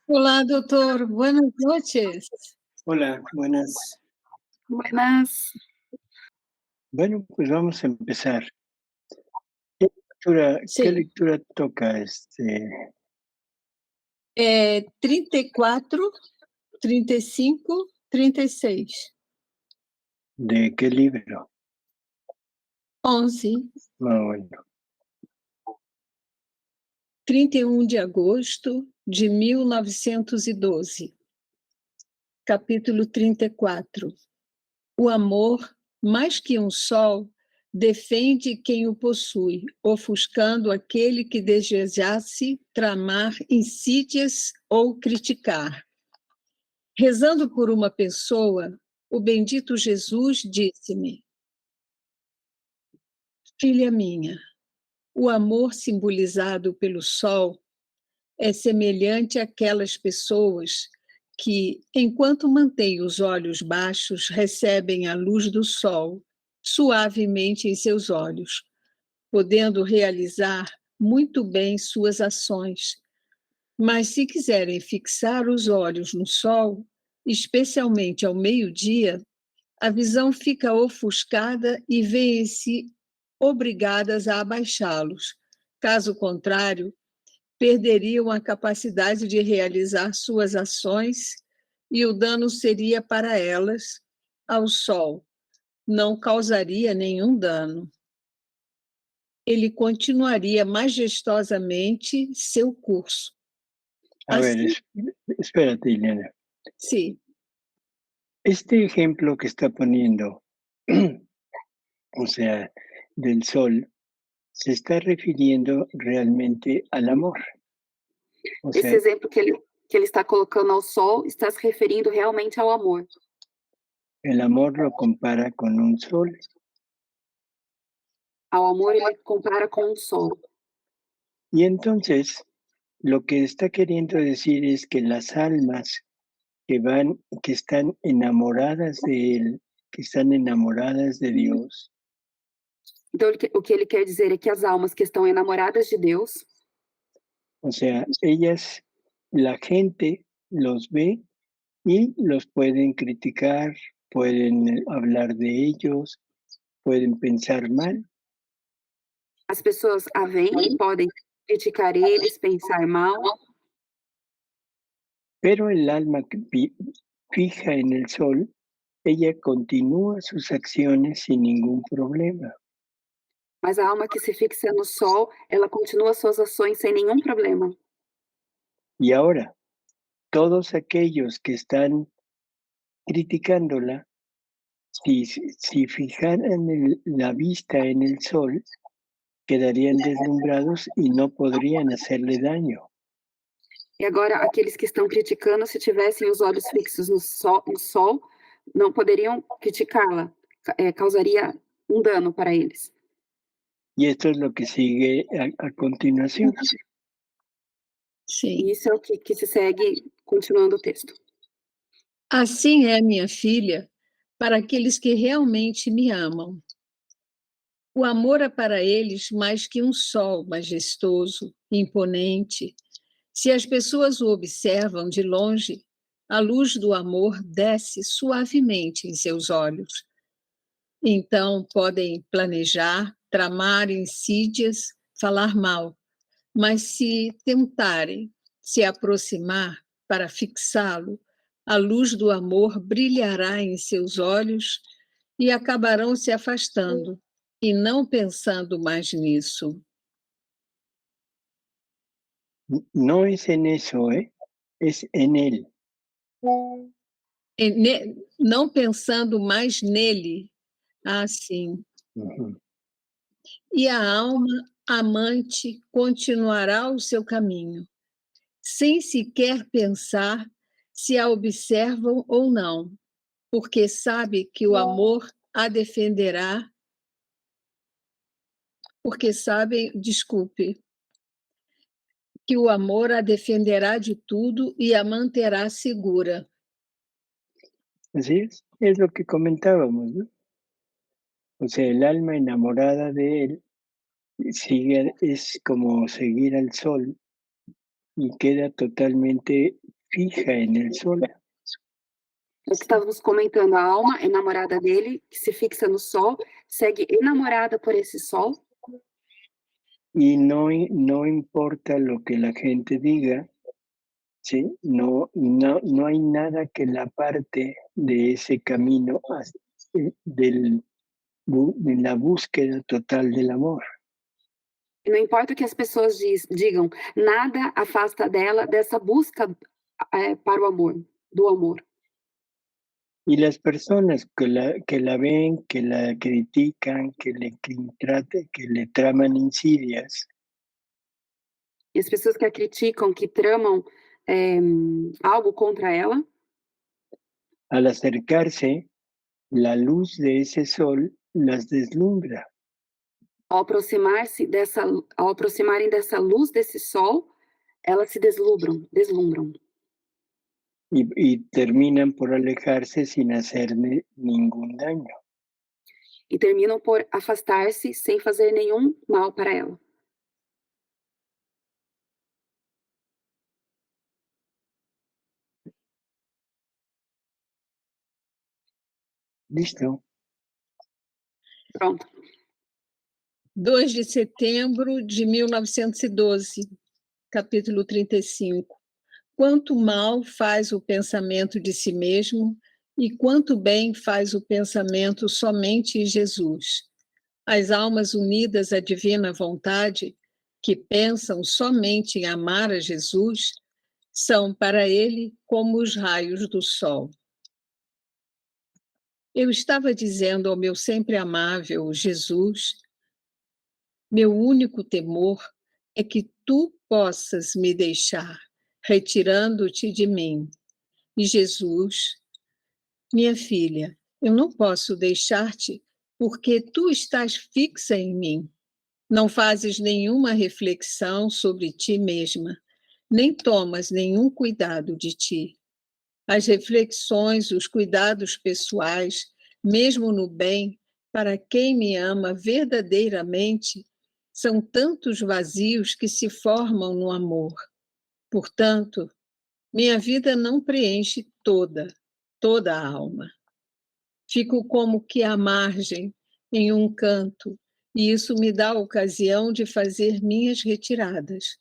Olá, doutor. Buenas noches. Hola, buenas. Buenas. Bueno, pues vamos a empezar. ¿Qué Sí, lectura toca? 34, 35, 36, ¿De qué libro? 11, Ah, bueno. 31 de agosto de 1912. Capítulo 34. O amor, mais que um sol, defende quem o possui, ofuscando aquele que desejasse tramar insídias ou criticar. Rezando por uma pessoa, o bendito Jesus disse-me: Filha minha, o amor simbolizado pelo sol é semelhante àquelas pessoas que, enquanto mantêm os olhos baixos, recebem a luz do sol suavemente em seus olhos, podendo realizar muito bem suas ações. Mas se quiserem fixar os olhos no sol, especialmente ao meio-dia, a visão fica ofuscada e veem-se obrigadas a abaixá-los. Caso contrário, perderiam a capacidade de realizar suas ações e o dano seria para elas. Ao sol não causaria nenhum dano. Ele continuaria majestosamente seu curso. A ver, Assim, espérate, Ileana. sim, Este ejemplo que está poniendo, o sea, del sol, se está refiriendo realmente al amor. O Esse sea, exemplo que ele está colocando ao sol está se referindo realmente ao amor. el amor lo compara con un sol. Ao amor ele compara com um sol. Y entonces, lo que está queriendo decir es que las almas que están enamoradas de él, que están enamoradas de Dios, Então o que ele quer dizer é que as almas que estão enamoradas de Deus, o sea, la gente los ve y los pueden criticar, pueden hablar de ellos, pueden pensar mal, as pessoas a veem, podem criticar eles, pensar mal, pero el alma que fija en el sol, ella continúa sus acciones sin ningún problema. mas a alma que se fixa no sol, ela continua suas ações sem nenhum problema. Y ahora, todos aquellos que están criticándola, si fijaran la vista en el sol, quedarían deslumbrados y no podrían hacerle daño. E agora aqueles que estão criticando, se tivessem os olhos fixos no sol, não poderiam criticá-la, causaria um dano para eles. Y esto es lo que sigue a continuación. sim. E isso é o que se segue continuando o texto. Assim é, minha filha, para aqueles que realmente me amam. O amor é para eles mais que um sol majestoso, imponente. Se as pessoas o observam de longe, a luz do amor desce suavemente em seus olhos. Então podem planejar, tramar insídias, falar mal, mas se tentarem se aproximar para fixá-lo, a luz do amor brilhará em seus olhos e acabarão se afastando e não pensando mais nisso. No es en eso, es en él. Não pensando mais nele, assim. Ujú. E a alma amante continuará o seu caminho, sem sequer pensar se a observam ou não, porque sabe que o amor a defenderá, porque sabe, desculpe, que o amor a defenderá de tudo e a manterá segura. Así es lo que comentábamos, ¿no? O sea, el alma enamorada de él es como seguir al sol y queda totalmente fija en el sol O que estávamos comentando, a alma é namorada dele, que se fixa no sol, segue enamorada por esse sol, y no importa lo que la gente diga, ¿sí? No hay nada que la aparte de ese camino de la búsqueda total del amor. e não importa o que as pessoas digam, nada afasta dela dessa busca para o amor, do amor. Y las personas que la ven, que la critican, que le traman insidias, E as pessoas que a criticam, que tramam algo contra ela, al acercarse, la luz de ese sol las deslumbra ao aproximarem dessa luz desse sol, elas se deslumbram y terminan por alejarse sin hacerle ningún daño. e terminam por afastar-se sem fazer nenhum mal para ela. ¿Listo? Pronto. 2 de setembro de 1912, capítulo 35. Quanto mal faz o pensamento de si mesmo e quanto bem faz o pensamento somente em Jesus. As almas unidas à divina vontade, que pensam somente em amar a Jesus, são para ele como os raios do sol. Eu estava dizendo ao meu sempre amável Jesus, meu único temor é que tu possas me deixar, retirando-te de mim. E Jesus, minha filha, eu não posso deixar-te porque tu estás fixa em mim. Não fazes nenhuma reflexão sobre ti mesma, nem tomas nenhum cuidado de ti. As reflexões, os cuidados pessoais, mesmo no bem, para quem me ama verdadeiramente, são tantos vazios que se formam no amor. Portanto, minha vida não preenche toda a alma. Fico como que à margem, em um canto, e isso me dá a ocasião de fazer minhas retiradas.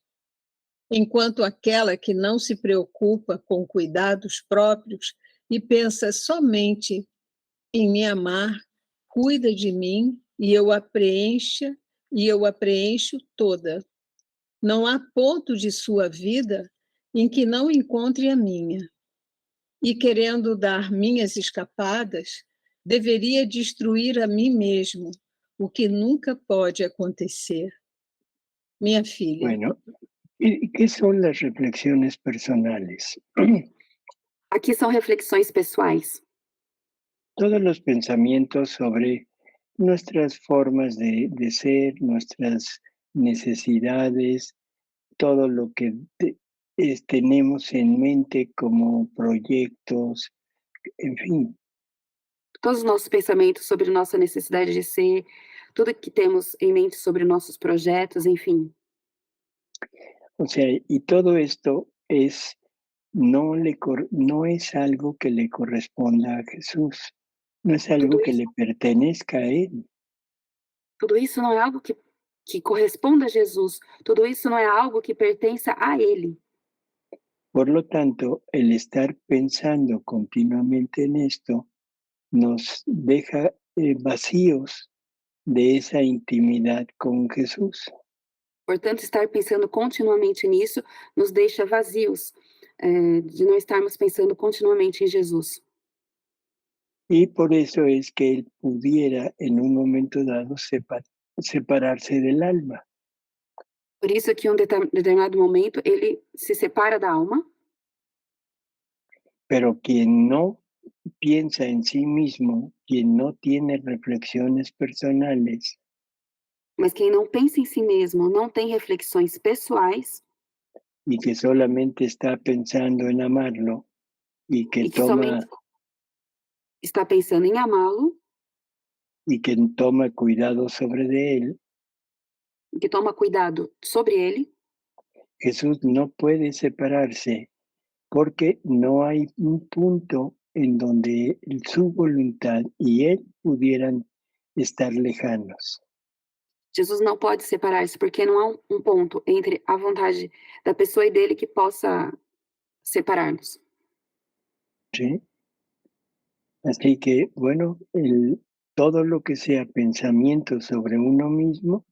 Enquanto aquela que não se preocupa com cuidados próprios e pensa somente em me amar, cuida de mim e eu a preencho toda. Não há ponto de sua vida em que não encontre a minha. E querendo dar minhas escapadas, deveria destruir a mim mesmo, o que nunca pode acontecer. Minha filha. Bueno, ¿y qué son las reflexiones personales? Aqui são reflexões pessoais. Todos los pensamientos sobre nuestras formas de ser, nuestras necesidades, todo lo que tenemos en mente como proyectos, en fin. Todos os nossos pensamentos sobre nossa necessidade de ser, tudo que temos em mente sobre nossos projetos, enfim. O sea, y todo esto no es algo que le corresponda a Jesús, no es algo que le pertenezca a Él. Tudo isso não é algo que corresponda a Jesus, tudo isso não é algo que pertença a Ele. Por lo tanto, el estar pensando continuamente en esto nos deja vacíos de esa intimidad con Jesús. Portanto, estar pensando continuamente nisso nos deixa vazios, de não estarmos pensando continuamente em Jesus. Y por eso es que Él pudiera en un momento dado separarse del alma. Por isso que em um determinado momento ele se separa da alma, Pero quien no piensa en sí mismo, quien no tiene reflexiones personales, mas quem não pensa em si mesmo, não tem reflexões pessoais y que solamente está pensando en amarlo y que e que somente está pensando em amá-lo, toma cuidado sobre de él, que toma cuidado sobre ele, Jesús no puede separarse porque no hay un punto en donde su voluntad y Él pudieran estar lejanos. Jesus não pode separar isso, porque não há um ponto entre a vontade da pessoa e dele que possa separar-nos. ¿Sí? Así que, bueno, todo lo que sea pensamiento sobre uno mismo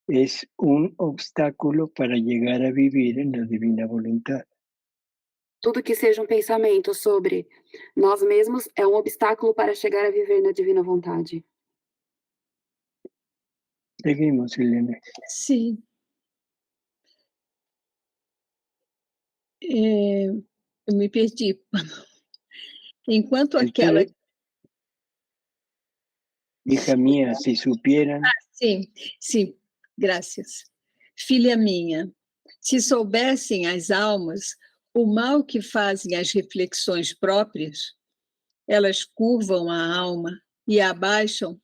es un obstáculo para llegar a vivir en la divina voluntad. Tudo que seja um pensamento sobre nós mesmos é um obstáculo para chegar a viver na divina vontade. Seguimos, Elena. Sim. Eu me perdi. Enquanto aquela... Hija mía, si supieran, Sim, sim, graças. Filha minha, se soubessem as almas o mal que fazem as reflexões próprias, elas curvam a alma e a abaixam,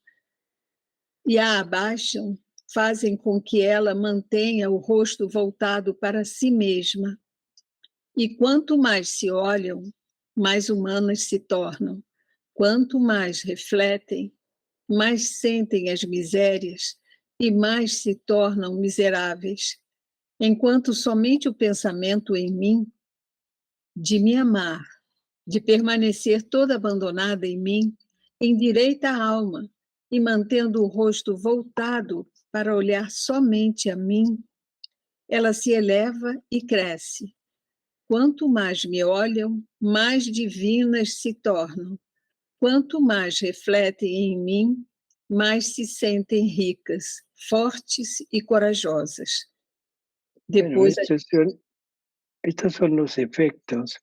fazem com que ela mantenha o rosto voltado para si mesma. E quanto mais se olham, mais humanas se tornam. Quanto mais refletem, mais sentem as misérias e mais se tornam miseráveis. Enquanto somente o pensamento em mim, de me amar, de permanecer toda abandonada em mim, endireita a alma e mantendo o rosto voltado para olhar somente a mim, ela se eleva e cresce. Quanto mais me olham, mais divinas se tornam. Quanto mais refletem em mim, mais se sentem ricas, fortes e corajosas. bueno, Depois, estos son los efectos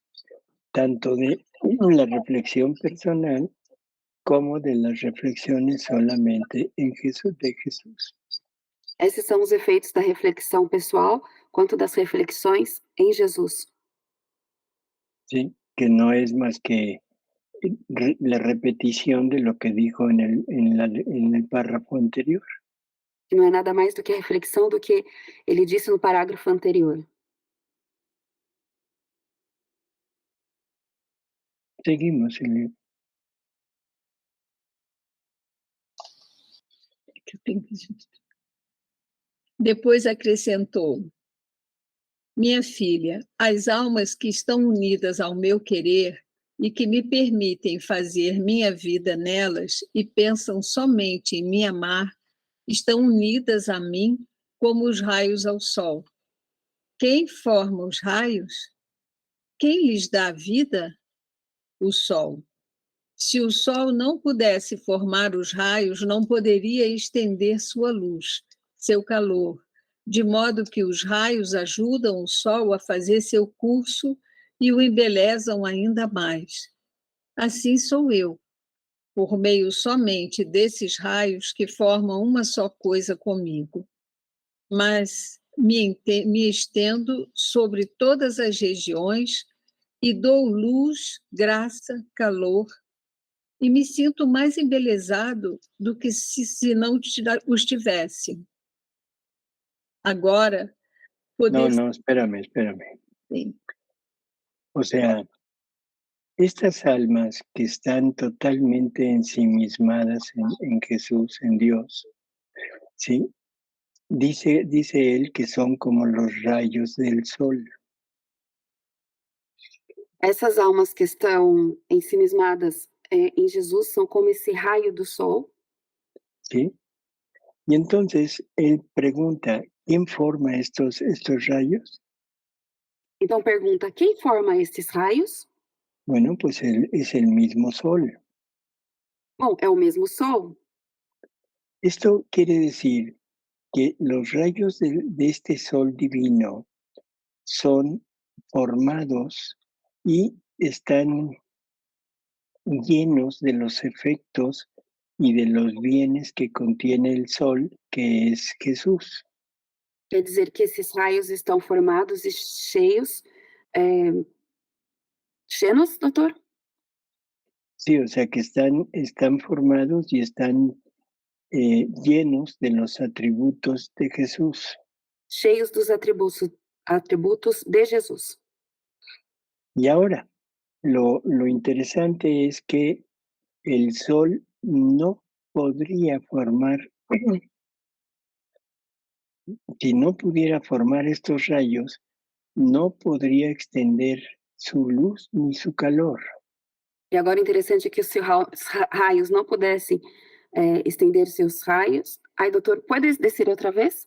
tanto de la reflexión personal como de las reflexiones solamente en Jesús, de Jesús. Esses são os efeitos da reflexão pessoal, quanto das reflexões em Jesus. ¿Sí? Que no es más que la repetición de lo que dijo en el párrafo anterior. Que não é nada mais do que a reflexão do que ele disse no parágrafo anterior. Seguimos, Elena. Depois acrescentou: minha filha, as almas que estão unidas ao meu querer e que me permitem fazer minha vida nelas e pensam somente em me amar, estão unidas a mim como os raios ao sol. Quem forma os raios? Quem lhes dá vida? O sol. Se o sol não pudesse formar os raios, não poderia estender sua luz, seu calor, de modo que os raios ajudam o sol a fazer seu curso e o embelezam ainda mais. Assim sou eu, por meio somente desses raios que formam uma só coisa comigo. Mas me estendo sobre todas as regiões e dou luz, graça, calor, e me sinto mais embelezado do que se não os tivesse. Agora, poder... No, espérame. Sim. O sea, estas almas que están totalmente ensimismadas en Jesús, en Dios, ¿sí? Dice él que son como los rayos del sol. Essas almas que estão ensimismadas em Jesus são como esse raio do sol. ¿Sí? Y entonces él pregunta, ¿quién forma estos rayos? Então pergunta, quem forma estes raios? Bueno, pues es el mismo sol. Bom, é o mesmo sol. Esto quiere decir que los rayos de este sol divino son formados y están llenos de los efectos y de los bienes que contiene el sol, que es Jesús. Quer dizer que esses raios estão formados e cheios. Cheios, doutor? Sí, o sea que están formados y están llenos de los atributos de Jesús. Cheios dos atributos de Jesus. Y ahora, lo interesante es que el Sol no podría formar, si no pudiera formar estos rayos, no podría extender su luz ni su calor. E agora o interessante é que se os raios não pudessem, estender seus raios. Ai, doutor, pode descer outra vez?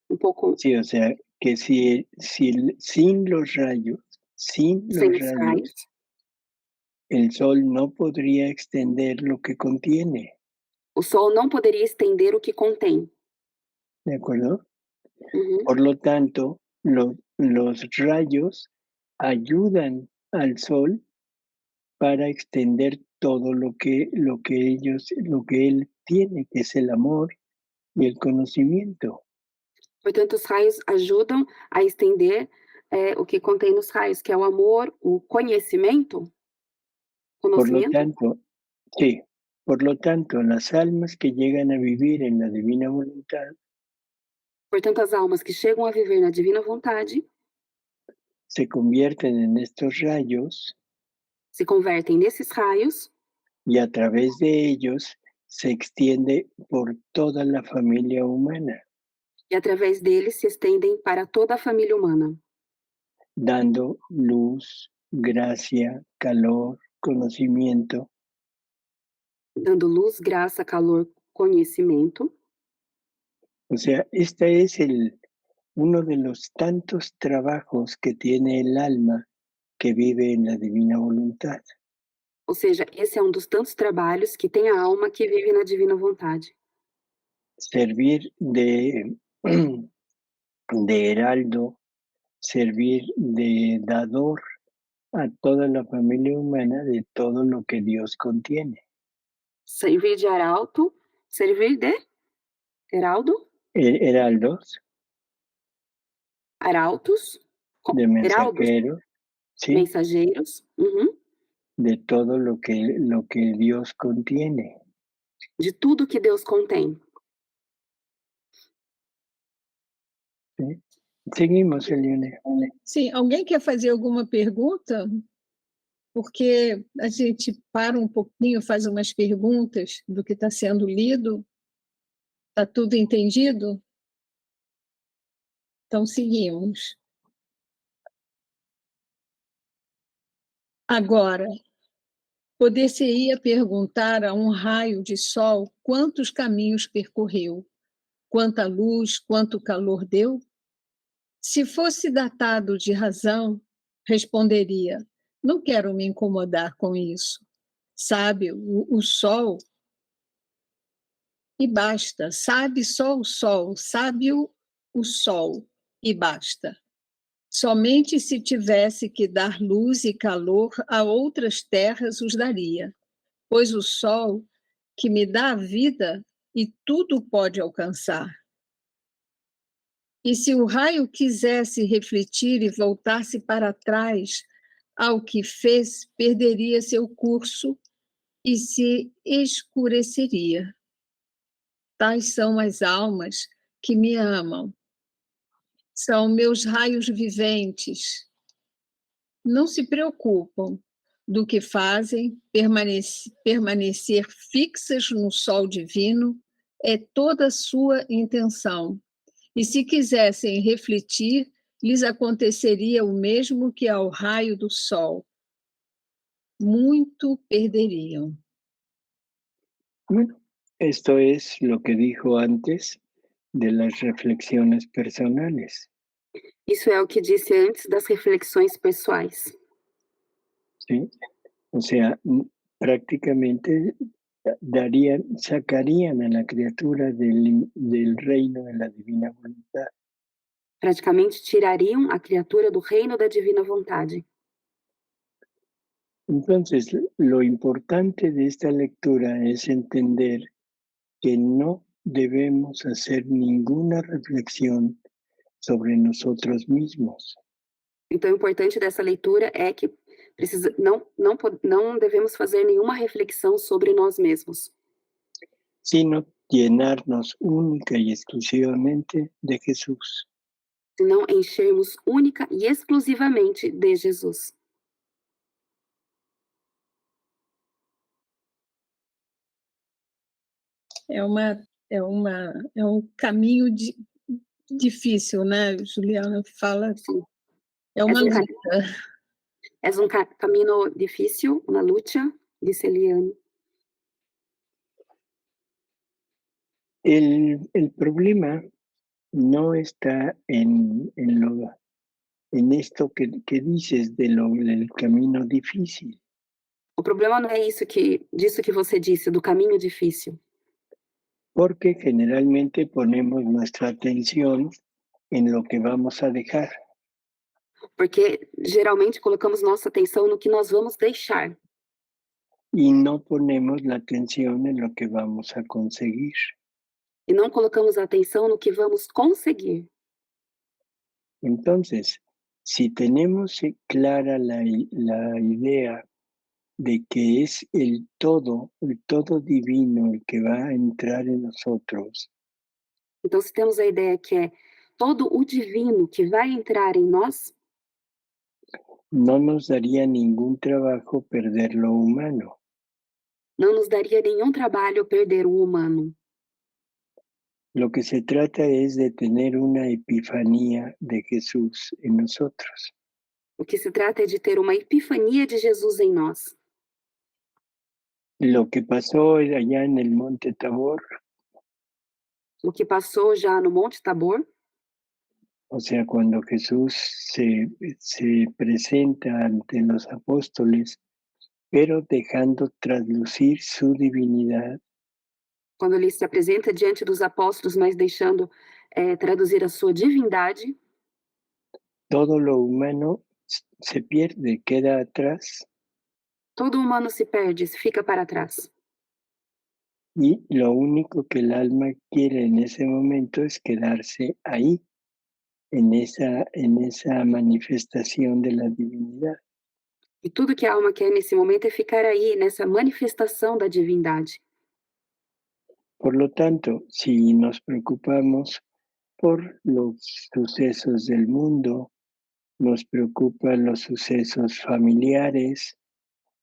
Um pouco Sí, o sea, que sin los rayos, sin sem los os raios. rayos, el Sol no podría extender lo que contiene, O Sol não poderia estender o que contém. ¿de acuerdo? Uhum. Por lo tanto, los rayos ayudan al Sol para extender todo lo que él tiene, que es el amor y el conocimiento. Portanto, os raios ajudam a estender, o que contém nos raios, que é o amor, o conhecimento? Por lo Conhecimento? tanto, sí, por lo tanto, las almas que llegan a vivir en la divina voluntad Portanto, as almas que chegam a viver na divina vontade se convierten en estos rayos se convertem nesses raios y a través de ellos se extiende por toda la familia humana, e, através deles, se estendem para toda a família humana, dando luz, gracia, calor, conocimiento. dando luz, graça, calor, conhecimento. O sea, este es uno de los tantos trabajos que tiene el alma que vive en la divina voluntad. Ou seja, esse é um dos tantos trabalhos que tem a alma que vive na divina vontade. Servir de heraldo, servir de dador a toda la familia humana de todo lo que Dios contiene. Servir de arauto, servir de heraldo, Heraldos, arautos, de heraldos, mensajero, ¿sí? mensageiros, uhum, De todo lo que Dios contiene. de tudo que Deus contém. ¿Sí? Seguimos, Eliane. Sim, alguém quer fazer alguma pergunta? Porque a gente para um pouquinho, faz umas perguntas do que está sendo lido. Está tudo entendido? Então, seguimos. Agora, poder-se-ia perguntar a um raio de sol quantos caminhos percorreu, quanta luz, quanto calor deu? Se fosse datado de razão, responderia: não quero me incomodar com isso. Sabe, o sol e basta. Sabe só o sol, sabe o sol e basta. Somente se tivesse que dar luz e calor a outras terras os daria, pois o sol que me dá a vida e tudo pode alcançar. E se o raio quisesse refletir e voltar-se para trás ao que fez, perderia seu curso e se escureceria. Tais são as almas que me amam. São meus raios viventes. Não se preocupam do que fazem, permanecer fixas no sol divino é toda a sua intenção. E se quisessem refletir, lhes aconteceria o mesmo que ao raio do sol. Muito perderiam. Bueno, esto es lo que dijo antes de las reflexiones personales. Isso é o que disse antes das reflexões pessoais. ¿Sí? O sea, prácticamente sacarían a la criatura del reino de la divina voluntad. Praticamente tirariam a criatura do reino da divina vontade. Entonces, lo importante de esta lectura es entender que no debemos hacer ninguna reflexión sobre nosotros mismos. Então, o importante dessa leitura é que não devemos fazer nenhuma reflexão sobre nós mesmos, sino llenarnos única y exclusivamente de Jesús. senão enchermos única e exclusivamente de Jesus. É um caminho difícil, né, Juliana fala, Sim. é Es uma um, luta. es un camino difícil, una lucha, dice Eliane. El problema no está en esto que dices del camino difícil, O problema não é disso que você disse, do caminho difícil, porque generalmente ponemos nuestra atención en lo que vamos a dejar porque geralmente colocamos nossa atenção no que nós vamos deixar y no ponemos la atención en lo que vamos a conseguir. e não colocamos a atenção no que vamos conseguir. Entonces, si tenemos clara la idea de que es el todo divino el que va a entrar en nosotros, Então, se temos a ideia que é todo o divino que vai entrar em nós, no nos daría ningún trabajo perder lo humano. não nos daria nenhum trabalho perder o humano. Lo que se trata es de tener una epifanía de Jesús en nosotros. O que se trata é de ter uma epifania de Jesus em nós. Lo que pasó allá en el Monte Tabor, O que passou já no Monte Tabor, o sea, cuando Jesús se presenta ante los apóstoles, pero dejando traslucir su divinidad, quando ele se apresenta diante dos apóstolos, mas deixando traduzir a sua divindade, todo lo humano se pierde, queda atrás, todo humano se perde, se fica para trás. y lo único que el alma quiere en ese momento es quedarse ahí, en esa manifestación de la divinidad. E tudo que a alma quer nesse momento é ficar aí, nessa manifestação da divindade. Por lo tanto, si nos preocupamos por los sucesos del mundo, nos preocupan los sucesos familiares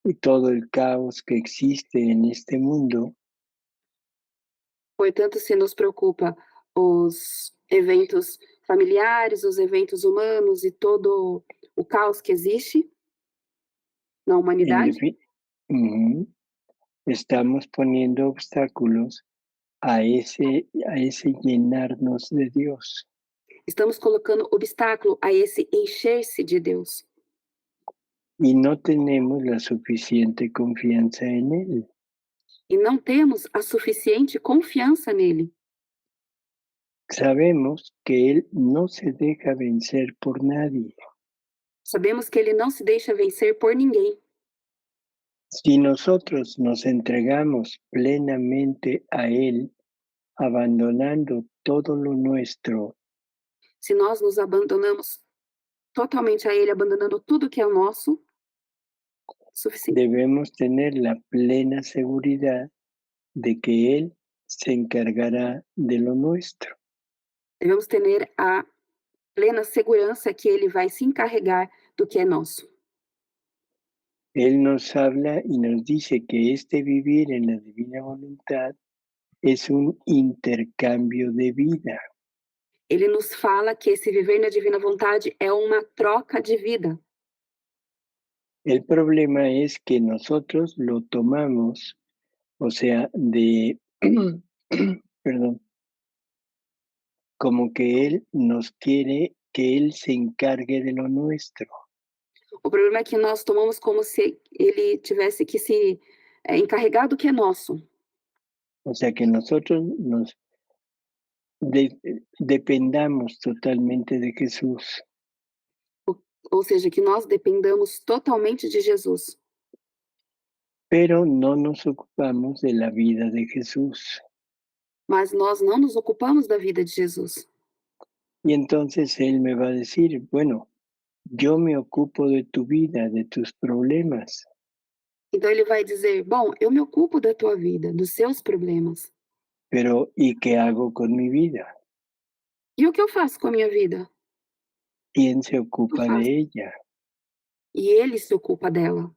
y todo el caos que existe en este mundo, Portanto, se nos preocupa os eventos familiares, os eventos humanos e todo o caos que existe na en humanidade, defi- Ujú, estamos poniendo obstáculos a ese llenarnos de Dios. estamos colocando obstáculo a esse encher-se de Deus. Y no tenemos la suficiente confianza en Él. E não temos a suficiente confiança nele. Sabemos que Él no se deja vencer por nadie. Sabemos que ele não se deixa vencer por ninguém. Si nosotros nos entregamos plenamente a Él, abandonando todo lo nuestro, Se nós nos abandonamos totalmente a ele, abandonando tudo que é nosso, suficiente. debemos tener la plena seguridad de que Él se encargará de lo nuestro. Devemos ter a plena segurança que ele vai se encarregar do que é nosso. Él nos habla y nos dice que este vivir en la divina voluntad es un intercambio de vida. Ele nos fala que esse viver na divina vontade é uma troca de vida. El problema es que nosotros lo tomamos, o sea, perdón, como que Él nos quiere que Él se encargue de lo nuestro. O problema é que nós tomamos como se ele tivesse que se encarregar do que é nosso. O sea, que nosotros dependamos totalmente de Jesús, Ou seja, que nós dependamos totalmente de Jesus. pero no nos ocupamos de la vida de Jesús. Mas nós não nos ocupamos da vida de Jesus. Y entonces Él me va a decir, bueno, yo me ocupo de tu vida, de tus problemas, Então ele vai dizer: bom, eu me ocupo da tua vida, dos seus problemas. pero ¿y qué hago con mi vida? E o que eu faço com a minha vida? ¿Quién se Eu ocupa faço. de ella? E ele se ocupa dela.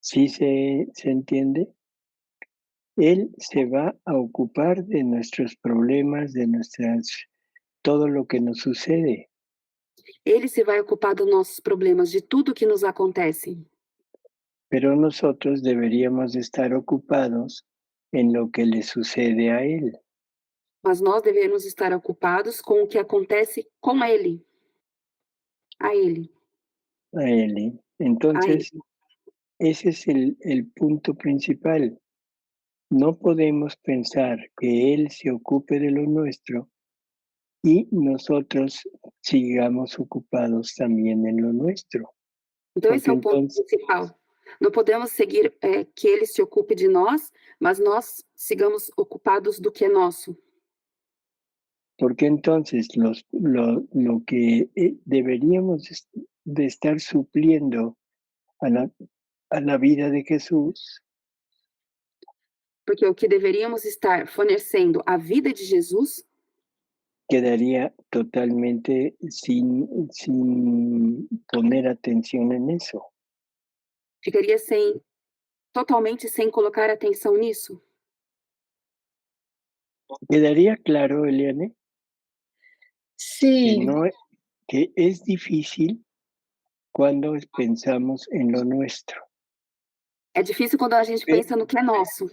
¿Sí se entiende? Él se va a ocupar de nuestros problemas, todo lo que nos sucede, Ele se vai ocupar dos nossos problemas, de tudo que nos acontece. pero nosotros deberíamos estar ocupados en lo que le sucede a Él, Mas nós devemos estar ocupados com o que acontece com ele, a ele, a Él. a ele. Entonces, ese es el punto principal. No podemos pensar que Él se ocupe de lo nuestro y nosotros sigamos ocupados también en lo nuestro, Então esse porque é o ponto entonces, principal. Não podemos seguir, que ele se ocupe de nós, mas nós sigamos ocupados do que é nosso. porque entonces lo que deberíamos de estar supliendo a a la vida de Jesús Porque o que deveríamos estar fornecendo à vida de Jesus quedaría totalmente sin poner atención en eso. ficaria totalmente sem colocar atenção nisso. Quedaría claro, Eliane, que Sim, no, que es difícil cuando pensamos en lo nuestro. É difícil quando a gente Pe- pensa no que é nosso,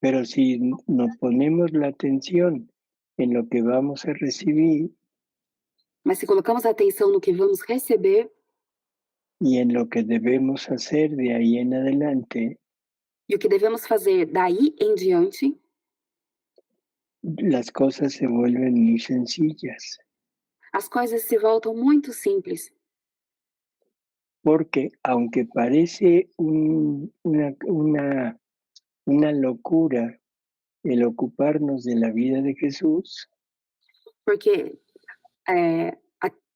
Pero si nos ponemos la atención en lo que vamos a recibir mas se colocamos atenção no que vamos receber y en lo que debemos hacer de ahí en adelante, e o que devemos fazer daí em diante, las cosas se vuelven muy sencillas. as coisas se voltam muito simples. Porque aunque parece una locura el ocuparnos de la vida de Jesús, Porque,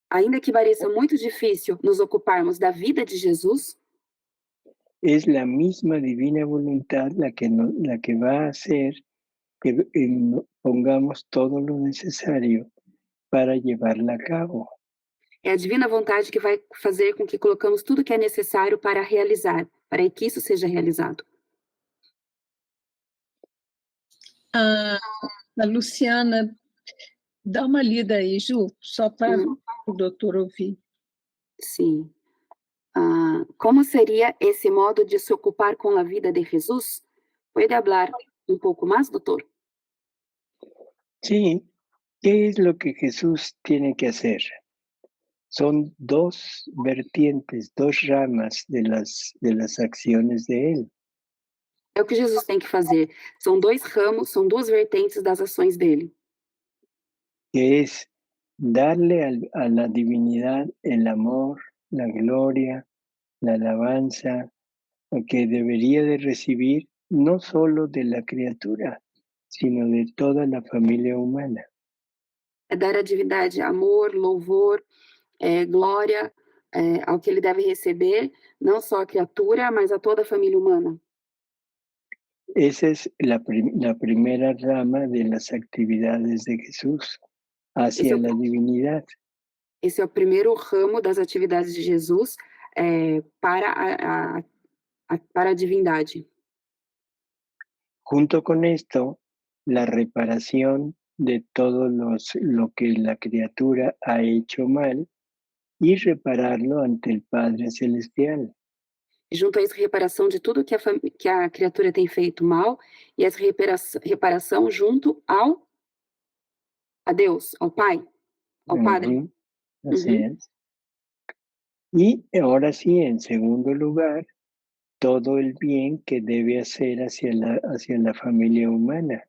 ainda que pareça muito difícil nos ocuparmos da vida de Jesus, es la misma divina voluntad la que va a hacer que pongamos todo lo necesario para llevarla a cabo. é a divina vontade que vai fazer com que colocamos tudo que é necessário para realizar, para que isso seja realizado. a, a Luciana, dá uma lida aí, Ju, só para Uhum, o doutor ouvir. sim. Como seria esse modo de se ocupar com a vida de Jesus? Pode falar um pouco mais, doutor? Sí, ¿qué es lo que Jesús tiene que hacer? Son dos vertientes, dos ramas de las acciones de Él. É o que Jesus tem que fazer. São 2 ramos, são 2 vertentes das ações dele. Que es darle a la divinidad el amor, la gloria, la alabanza, que debería de recibir no solo de la criatura, sino de toda la familia humana. É dar à divindade amor, louvor, glória, ao que ele deve receber, não só a criatura, mas a toda a família humana. Esa es la primera rama de las actividades de Jesús Esse é hacia o la divinidad. esse é o primeiro ramo das atividades de Jesus, para para a divindade. Junto con esto, la reparación de lo que la criatura ha hecho mal y repararlo ante el Padre Celestial. E junto a isso, reparação de tudo que a criatura tem feito mal, e essa reparação junto a Deus, ao Pai, ao Padre. Ujú, así Uhum. es. Y ahora sí, en segundo lugar, todo el bien que debe hacer hacia la familia humana,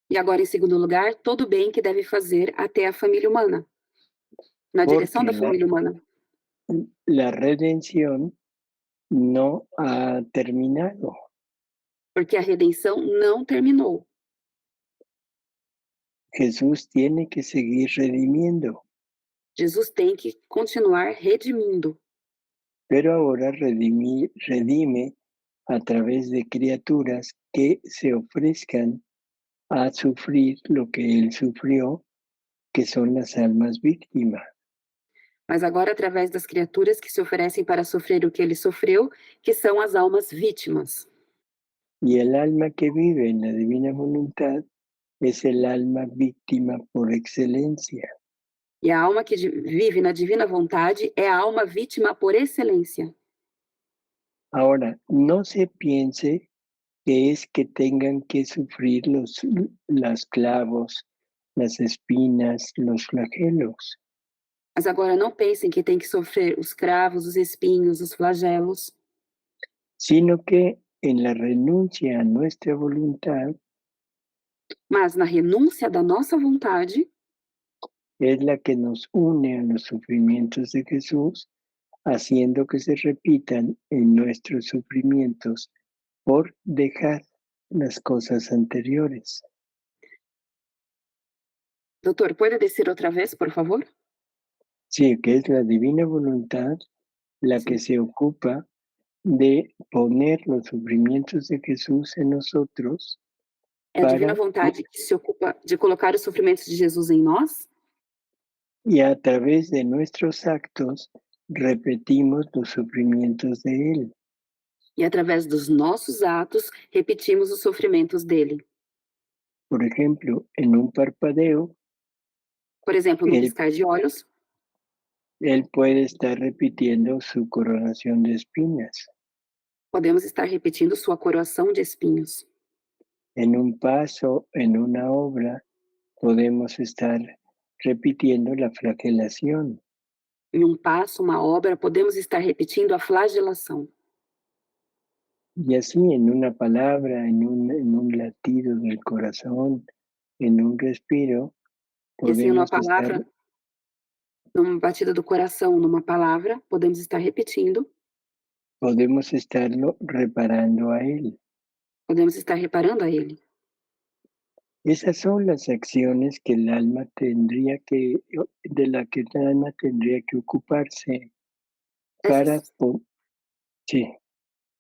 E agora, em segundo lugar, todo o bem que deve fazer até a família humana, na direção porque da família humana. la redención no ha terminado. Porque a redenção não terminou. Jesús tiene que seguir redimiendo, Jesus tem que continuar redimindo, pero ahora redime a través de criaturas que se ofrezcan a sufrir lo que Él sufrió, que son las almas víctimas. mas agora através das criaturas que se oferecem para sofrer o que ele sofreu, que são as almas vítimas. Y el alma que vive en la divina voluntad es el alma víctima por excelencia. E a alma que vive na divina vontade é a alma vítima por excelência. Ahora, no se piense que es que tengan que sufrir las clavos, las espinas, los flagelos, Mas agora não pensem que tem que sofrer os cravos, os espinhos, os flagelos, sino que en la renuncia a nuestra voluntad mas na renúncia da nossa vontade es la que nos une a los sufrimientos de Jesús, haciendo que se repitan en nuestros sufrimientos por dejar las cosas anteriores. Doutor, pode descer outra vez, por favor? Sí, que es la divina voluntad la que se ocupa de poner los sufrimientos de Jesús en nosotros É a divina para, vontade que se ocupa de colocar os sofrimentos de Jesus em nós, y a través de nuestros actos repetimos los sufrimientos de Él. e através dos nossos atos repetimos os sofrimentos dele. Por ejemplo, en un parpadeo, Por exemplo, no Él, piscar de olhos, él puede estar repitiendo su coronación de espinas. podemos estar repetindo sua coroação de espinhos. En un paso, en una obra, podemos estar repitiendo la flagelación. Em um passo, uma obra, podemos estar repetindo a flagelação. Y así en una palabra, en un latido del corazón, en un respiro, E assim, numa podemos estar, palavra, numa batida do coração, numa palavra, podemos estar repetindo, podemos estarlo reparando a Él. podemos estar reparando a ele. Esas son las acciones que el alma tendría que, de la que el alma tendría que ocuparse para, Essas sí,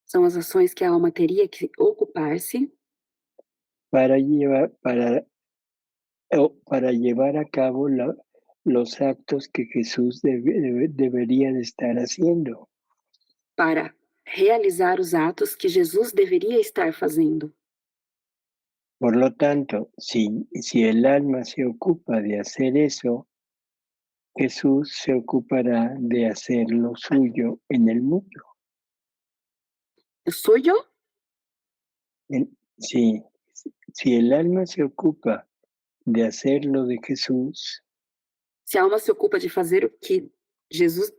são as ações que a alma teria que ocupar-se para llevar, para llevar a cabo los actos que Jesús debería de estar haciendo. para realizar os atos que Jesus deveria estar fazendo. Por lo tanto, si el alma se ocupa de hacer eso, Jesús se ocupará de hacer lo suyo en el mundo. O suyo, Si el alma se ocupa de hacer lo de Jesús, se a alma se ocupa de fazer o que Jesus,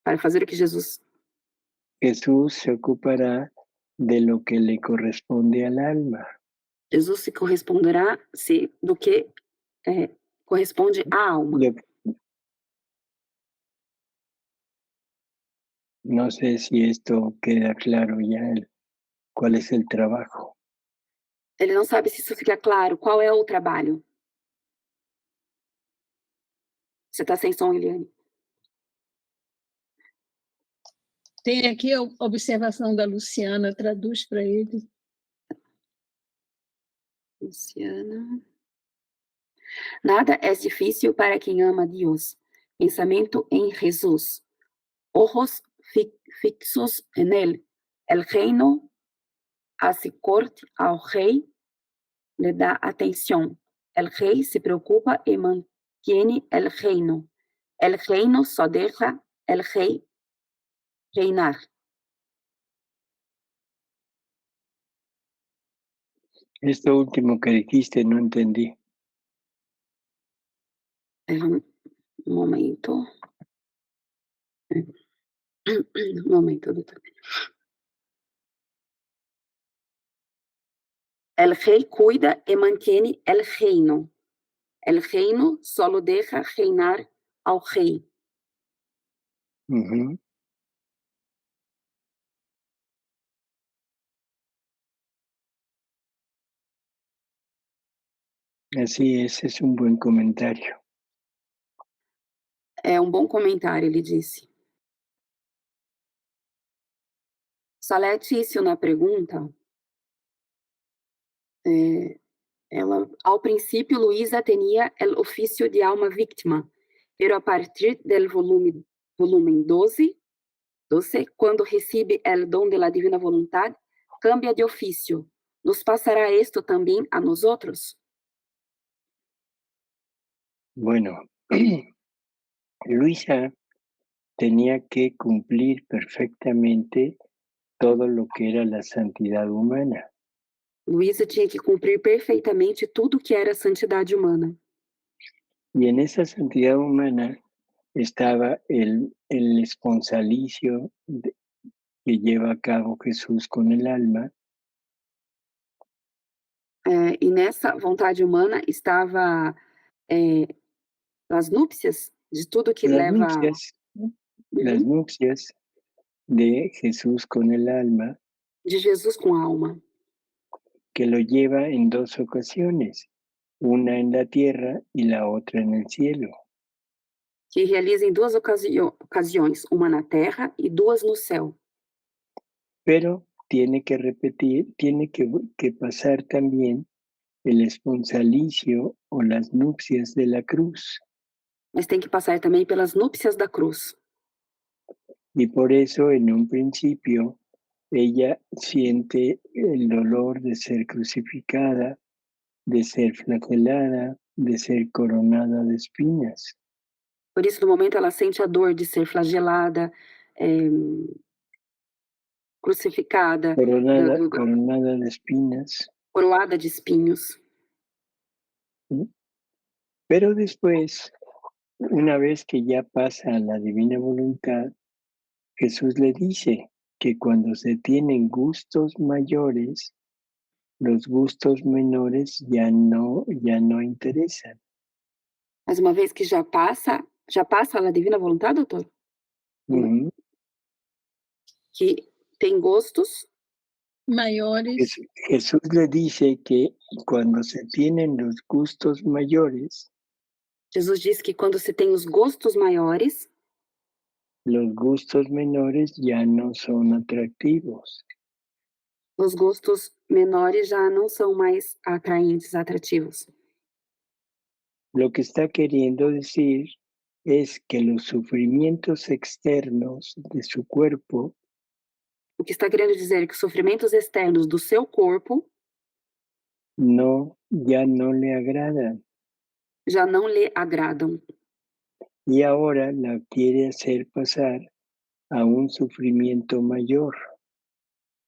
para fazer o que Jesus, Jesús se ocupará de lo que le corresponde al alma. Jesus se corresponderá do que corresponde à alma. No sé si esto queda claro ya, cuál es el trabajo. Ele não sabe se isso fica claro. Qual é o trabalho? Você está sem som, Eliane? Tem aqui a observação da Luciana, traduz para ele. Luciana. Nada é difícil para quem ama Deus. Pensamento em Jesus. Ojos fixos en él. El reino hace corte ao rei, le dá atenção. El rei se preocupa e mantiene el reino. El reino só deja el rei reinar. Esto último que dijiste no entendí. Un momento. Un momento, doutor. El rei cuida e mantiene el reino. El reino solo deja reinar ao rei. Ujú. Así es un buen comentario. É um bom comentário, ele disse. Salete, na pergunta, ela, ao princípio, Luisa tinha o ofício de alma vítima, pero a partir do volume 12, quando recebe o dom da divina vontade, cambia de ofício, ¿Nos pasará esto también a nosotros? Bueno, Luisa tenía que cumplir perfectamente todo lo que era la santidad humana. Luísa tinha que cumprir perfeitamente tudo que era santidade humana. Y en esa santidad humana estaba el esponsalicio que lleva a cabo Jesús con el alma, E nessa vontade humana estava as núpcias de tudo que las leva. nupcias, las Uhum, nupcias de Jesús con el alma, de Jesus com a alma, que lo lleva en dos ocasiones, una en la tierra y la otra en el cielo. que realiza em duas ocasiões, uma na terra e duas no céu. Pero tiene que repetir, que pasar también el esponsalicio o las nupcias de la cruz. Mas tem que passar também pelas núpcias da cruz. Y por eso en un principio ella siente el dolor de ser crucificada, de ser flagelada, de ser coronada de espinas. Por isso, no momento, ela sente a dor de ser flagelada, crucificada, Coronada de espinas. coroada de espinhos. ¿Sí? Pero después, una vez que ya pasa a la divina voluntad, Jesús le dice que cuando se tienen gustos mayores, los gustos menores ya no interesan. Mas uma vez que já passa a divina vontade, doutor? Ujú. Que tem gostos Maiores, Jesús le dice que cuando se tienen los gustos mayores, Jesus diz que quando se tem os gostos maiores, los gustos menores ya no son atractivos. os gostos menores já não são mais atraentes, atrativos. Lo que está queriendo decir es que los sufrimientos externos de su cuerpo O que está querendo dizer é que os sofrimentos externos do seu corpo ya no le agradan já não lhe agradam. y ahora la quiere hacer pasar a un sufrimiento mayor,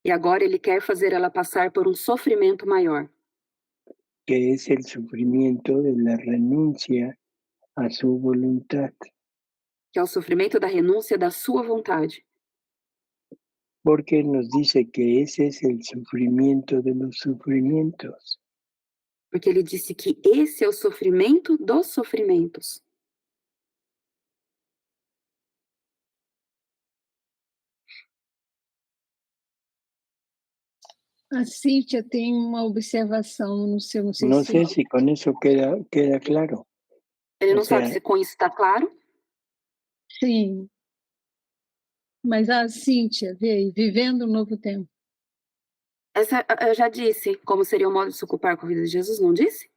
E agora ele quer fazer ela passar por um sofrimento maior, que es el sufrimiento de la renuncia a su voluntad. que é o sofrimento da renúncia da sua vontade. Porque nos dice que ese es el sufrimiento de los sufrimientos. Porque ele disse que esse é o sofrimento dos sofrimentos. a Cíntia tem uma observação no seu, não sei No se sé si con eso queda claro. Ele O não sabe sea, se com isso está claro. sim. Mas a Cíntia, vê aí, vivendo um novo tempo. Essa eu já disse como seria o modo de se ocupar com a vida de Jesus, não disse?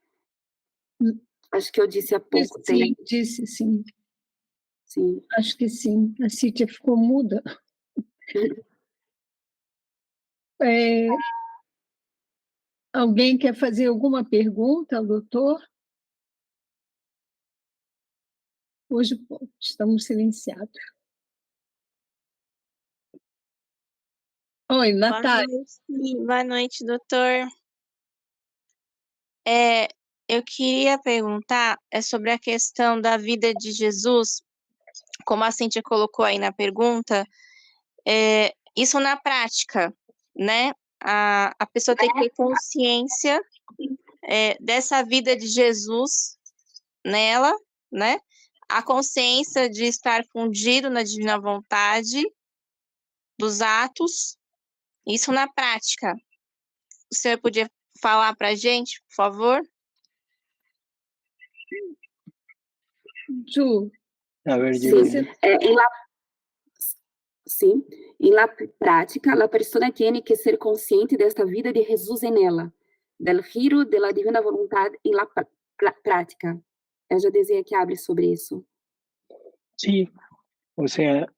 Acho que eu disse há pouco tempo. Disse sim. Sim. Acho que sim. A Cíntia ficou muda. Alguém quer fazer alguma pergunta ao doutor? Hoje estamos silenciados. Oi, Natália. Boa noite, doutor. Eu queria perguntar sobre a questão da vida de Jesus, como a Cíntia colocou aí na pergunta, isso na prática, né? A pessoa tem que ter consciência dessa vida de Jesus nela, né? A consciência de estar fundido na divina vontade dos atos, isso na prática. O senhor podia falar para a gente, por favor? Ju, a ver, Sí, Juliana. en la práctica, la persona tiene que ser consciente de esta vida de Jesús en ella, del giro de la divina voluntad en la práctica. Eu já desejei que hable sobre isso. Sí, o sea,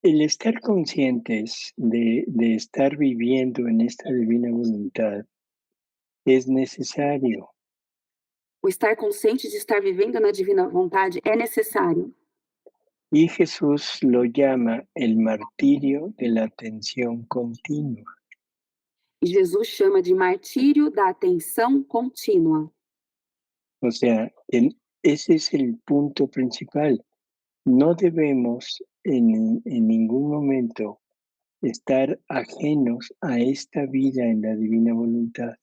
el estar conscientes de estar viviendo en esta divina voluntad es necesario. O estar consciente de estar vivendo na divina vontade é necessário. Y Jesús lo llama el martirio de la atención continua. E Jesus chama de martírio da atenção contínua. O sea, ese es el punto principal. No debemos en ningún momento estar ajenos a esta vida en la divina voluntad.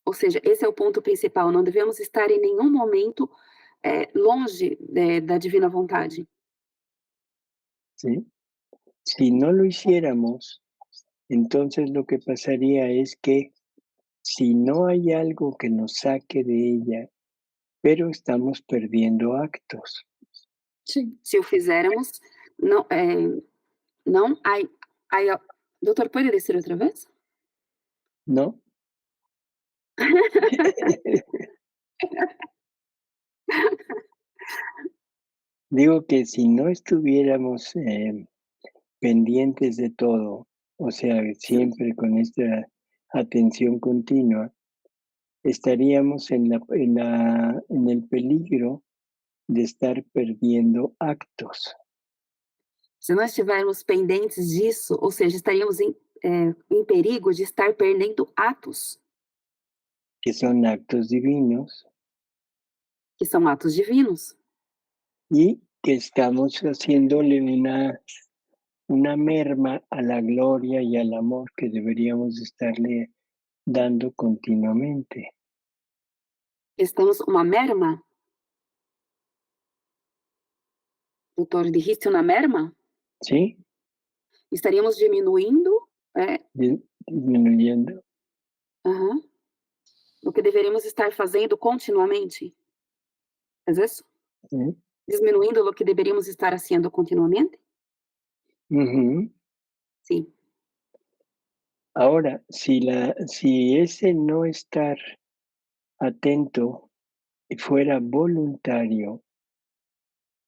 Ou seja, esse é o ponto principal. Não devemos estar em nenhum momento longe da divina vontade. ¿Sí? Si no lo hiciéramos, entonces lo que pasaría es que si no hay algo que nos saque de ella, pero estamos perdiendo actos. Sim. Se o fizéramos, não, não doutor, pode descer outra vez? ¿No? Digo que si no estuviéramos pendientes de todo, o sea, siempre con esta atención continua, estaríamos en el peligro de estar perdiendo actos. Se nós estivermos pendentes disso, ou seja, estaríamos em perigo de estar perdendo atos, Que son actos divinos que são atos divinos, y que estamos haciéndole una merma a la gloria y al amor que deberíamos estarle dando continuamente. estamos uma merma. Doutor, dijiste uma merma? ¿Sí? Estaríamos diminuindo Disminuyendo. o que deveríamos estar fazendo continuamente. ¿Es isso? ¿Sí? Disminuindo o que deveríamos estar haciendo continuamente. Ujú. Sí. Ahora, si ese no estar atento fuera voluntario,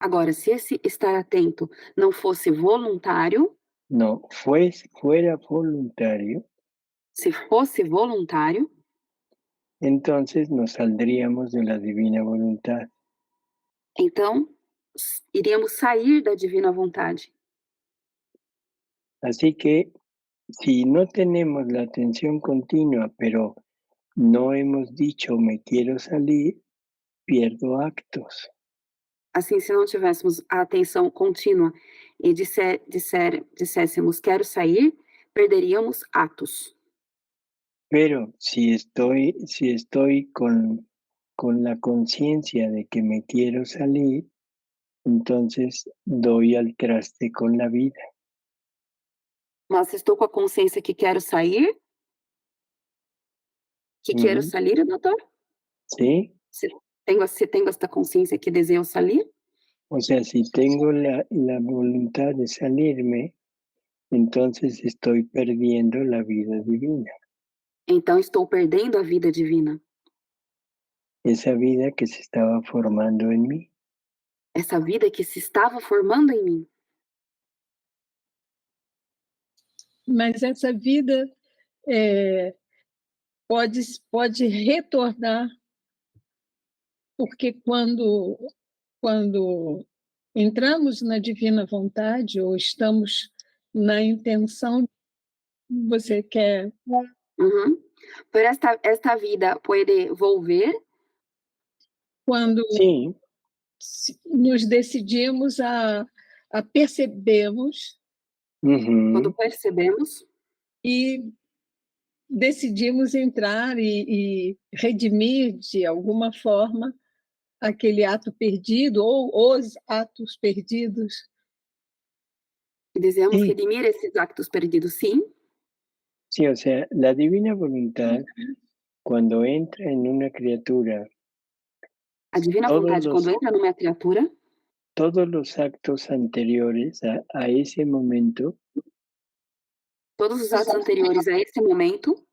Agora, se esse estar atento não fosse voluntário, no, fuera voluntario, se fosse voluntário, entonces nos saldríamos de la divina voluntad. então iríamos sair da divina vontade. Así que si no tenemos la atención continua, pero no hemos dicho me quiero salir, pierdo actos. Assim, se não tivéssemos a atenção contínua e disséssemos quero sair, perderíamos atos. Pero si estoy con la conciencia de que me quiero salir, entonces doy al traste con la vida. Mas se estou com a consciência que quero sair, quero sair, doutor? ¿Sí? Se tenho esta consciência que desejo salir, O sea, si tengo la voluntad de salirme, entonces estoy perdiendo la vida divina. então estou perdendo a vida divina. Esa vida que se estaba formando en mí. Essa vida que se estava formando em mim. Mas essa vida pode retornar, porque quando entramos na divina vontade ou estamos na intenção, você quer... Pero esta vida pode volver quando Sí. nos decidimos a percebermos quando percebemos e decidimos entrar e redimir de alguma forma aquele ato perdido ou os atos perdidos. e desejamos Sí. redimir esses actos perdidos, sim. Sí, o sea, la divina voluntad, cuando entra en una criatura, A divina vontade, quando entra numa criatura, todos los actos anteriores a ese momento, todos os atos anteriores a esse momento,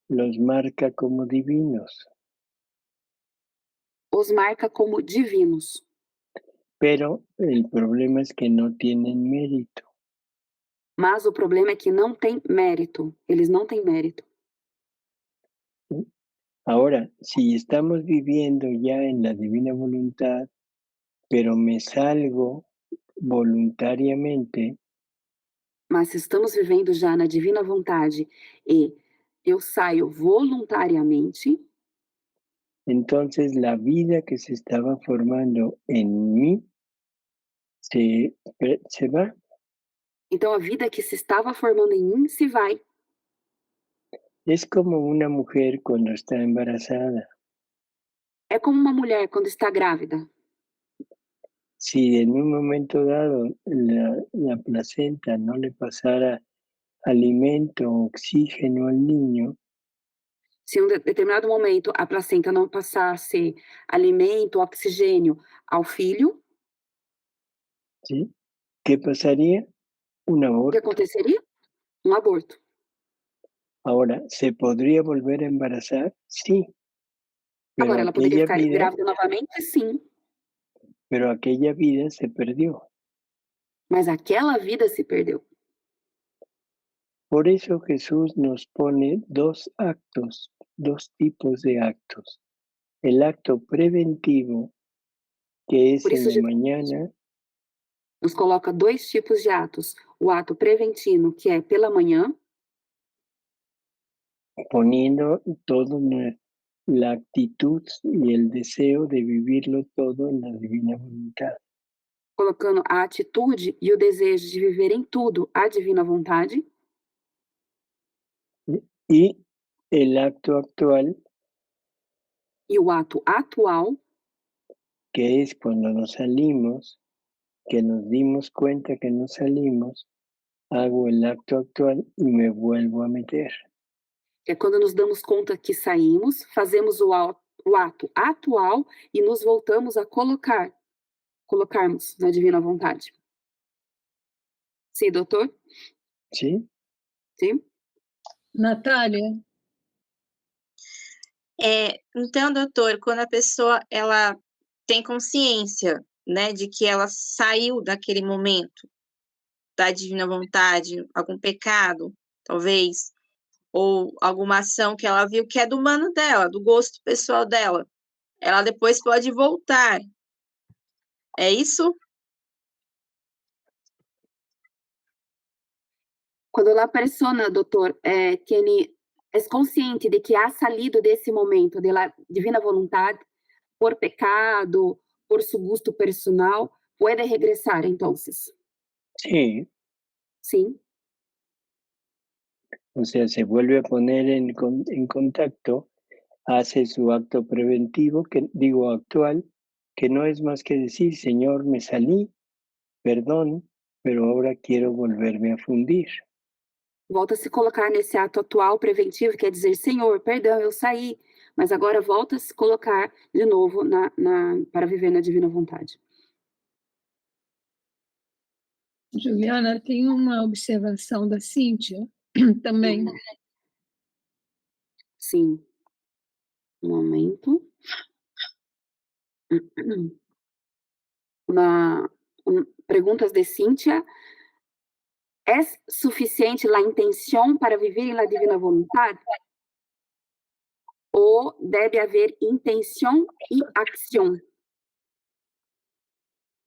los marca como divinos. os marca como divinos. pero el problema es que no tienen mérito. Mas o problema é que não tem mérito. Eles não têm mérito. ¿Sí? Ahora, si estamos viviendo ya en la divina voluntad, pero me salgo voluntariamente, Mas se estamos vivendo já na divina vontade e eu saio voluntariamente, entonces la vida que se estaba formando en mí se va. então a vida que se estava formando em mim se vai. Es como una mujer cuando está embarazada. É como uma mulher quando está grávida. Si en un momento dado la placenta no le pasara alimento o oxígeno al niño, Se em um determinado momento a placenta não passasse alimento, oxigênio ao filho, ¿sí? ¿Qué pasaría? Un o que aborto. aconteceria? Um aborto. Ahora, ¿se podría volver a embarazar? Sí, pero Agora, ela poderia ficar grávida novamente? Sim, aquella vida se perdió. mas aquela vida se perdeu. Por eso Jesús nos pone dos actos, dos tipos de actos. El acto preventivo, que es Por en isso, la Jesus mañana, nos coloca dois tipos de atos: o ato preventivo, que é pela manhã, poniendo toda la actitud y el deseo de vivirlo todo en la divina voluntad. colocando a atitude e o desejo de viver em tudo a divina vontade, Y el acto actual, e o ato atual, que es cuando nos salimos, que nos dimos cuenta que nos salimos, hago el acto actual y me vuelvo a meter. que é quando nos damos conta que saímos, fazemos o ato atual e nos voltamos a colocarmos na divina vontade. Sim, doutor? ¿Sí? Sim? Natália, Então, doutor, quando a pessoa ela tem consciência, né, de que ela saiu daquele momento da divina vontade, algum pecado, talvez, ou alguma ação que ela viu que é do humano dela, do gosto pessoal dela, ela depois pode voltar. É isso? Quando la persona, doutor, é consciente de que ha salido desse momento de la divina vontade por pecado, por su gusto personal, puede regresar entonces. Sí, Sim, o sea, se vuelve a poner en contacto, hace su acto preventivo, que digo actual, que no es más que decir, Señor, me salí, perdón, pero ahora quiero volverme a fundir. volta a se colocar nesse ato atual preventivo, quer dizer, Senhor, perdão, eu saí, mas agora volta a se colocar de novo para viver na divina vontade. Juliana, tem uma observação da Cíntia também. Sim. Um momento. Perguntas de Cíntia. É suficiente a intenção para viver em la divina vontade? Ou deve haver intenção e ação?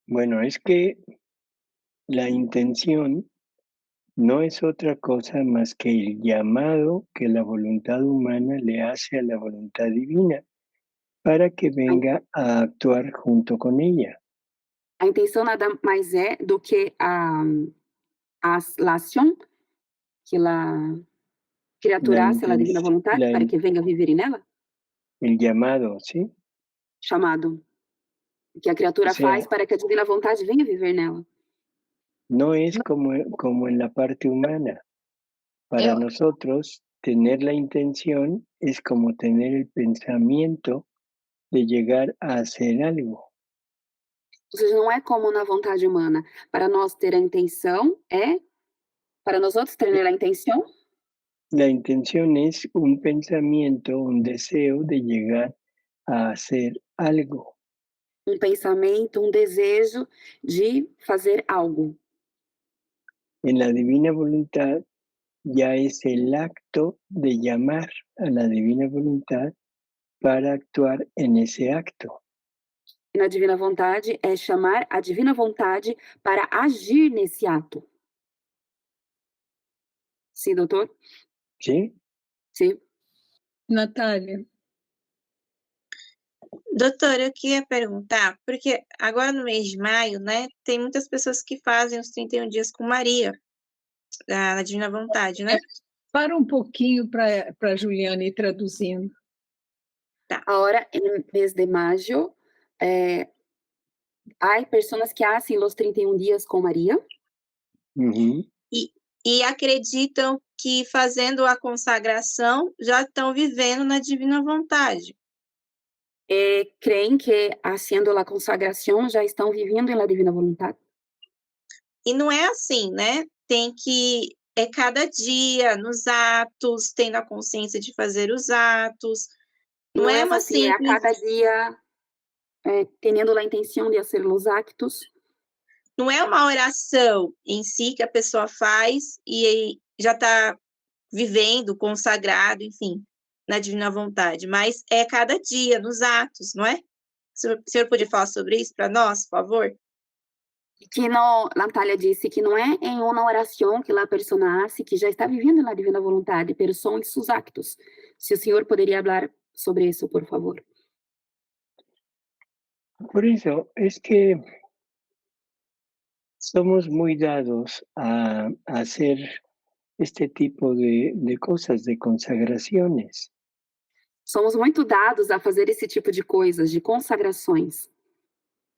Bueno, es que la intención no es otra cosa más que el llamado que la voluntad humana le hace a la voluntad divina para que venga a actuar junto con ella. A intenção nada mais é do que a ação que a criatura hace a la divina vontade para que venga a viver nela? El llamado, ¿sí? Chamado. Que a criatura O sea, faz para que a divina vontade venha viver nela. no es como en la parte humana. Para nosotros, tener la intención es como tener el pensamiento de llegar a hacer algo. Ou seja, não é como na vontade humana. Para nós ter a intenção para nós outros ter a intenção, La intención es un pensamiento, un deseo de llegar a hacer algo. um pensamento, um desejo de fazer algo. En la divina voluntad ya es el acto de llamar a la divina voluntad para actuar en ese acto. E na divina vontade é chamar a divina vontade para agir nesse ato. Sim, doutor? ¿Sí? Sim. Natália, Doutor, eu queria perguntar, porque agora no mês de maio, né, tem muitas pessoas que fazem os 31 dias com Maria, na Divina Vontade, né? para um pouquinho para a Juliana ir traduzindo. Ahora, en mes de mayo, hay personas que hacen los 31 días con María Ujú. E acreditam que fazendo a consagração já estão vivendo na Divina Vontade. creen que haciendo la consagración ya están viviendo en la divina voluntad. E não é assim, né? Tem que cada dia, nos atos, tendo a consciência de fazer os atos. Não No é es uma así, a simples, cada día teniendo la intención de hacer los actos. não é uma oração em si que a pessoa faz e já está vivendo, consagrado, enfim, na Divina Vontade, mas é cada dia, nos atos, não é? O senhor podia falar sobre isso para nós, por favor? Que no, Natalia dice que no es en una oración que la persona hace que ya está viviendo en la divina voluntad, pero son en sus actos. Si el señor podría hablar sobre eso, por favor. Por eso es que somos muy dados a hacer este tipo de cosas, de consagraciones. Somos muito dados a fazer esse tipo de coisas, de consagrações.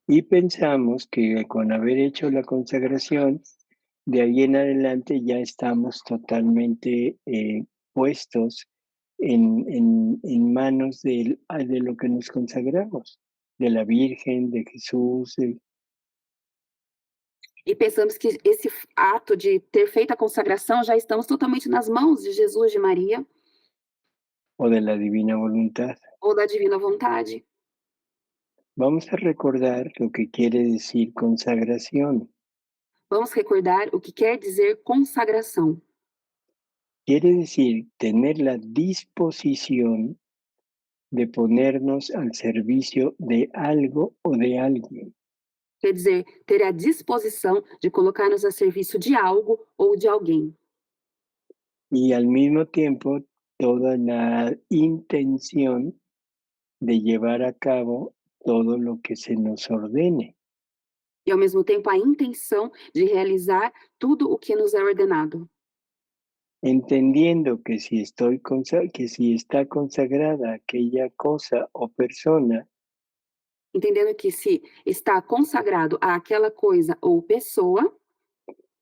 Y pensamos que con haber hecho la consagración, de ahí en adelante ya estamos totalmente puestos en manos de lo que nos consagramos, de la Virgen, de Jesús, E pensamos que esse ato de ter feito a consagração já estamos totalmente nas mãos de Jesus, de Maria o de la Divina Voluntad. ou da divina vontade. Vamos a recordar lo que quiere decir consagración. Vamos recordar o que quer dizer consagração. Quiere decir tener la disposición de ponernos al servicio de algo o de alguien. Quer dizer, ter a disposição de colocar-nos a serviço de algo ou de alguém. Y al mismo tiempo toda la intención de llevar a cabo todo lo que se nos ordene. E ao mesmo tempo a intenção de realizar tudo o que nos é ordenado. Entendiendo que que si está consagrada aquella cosa o persona, Entendendo que se está consagrado àquela coisa ou pessoa,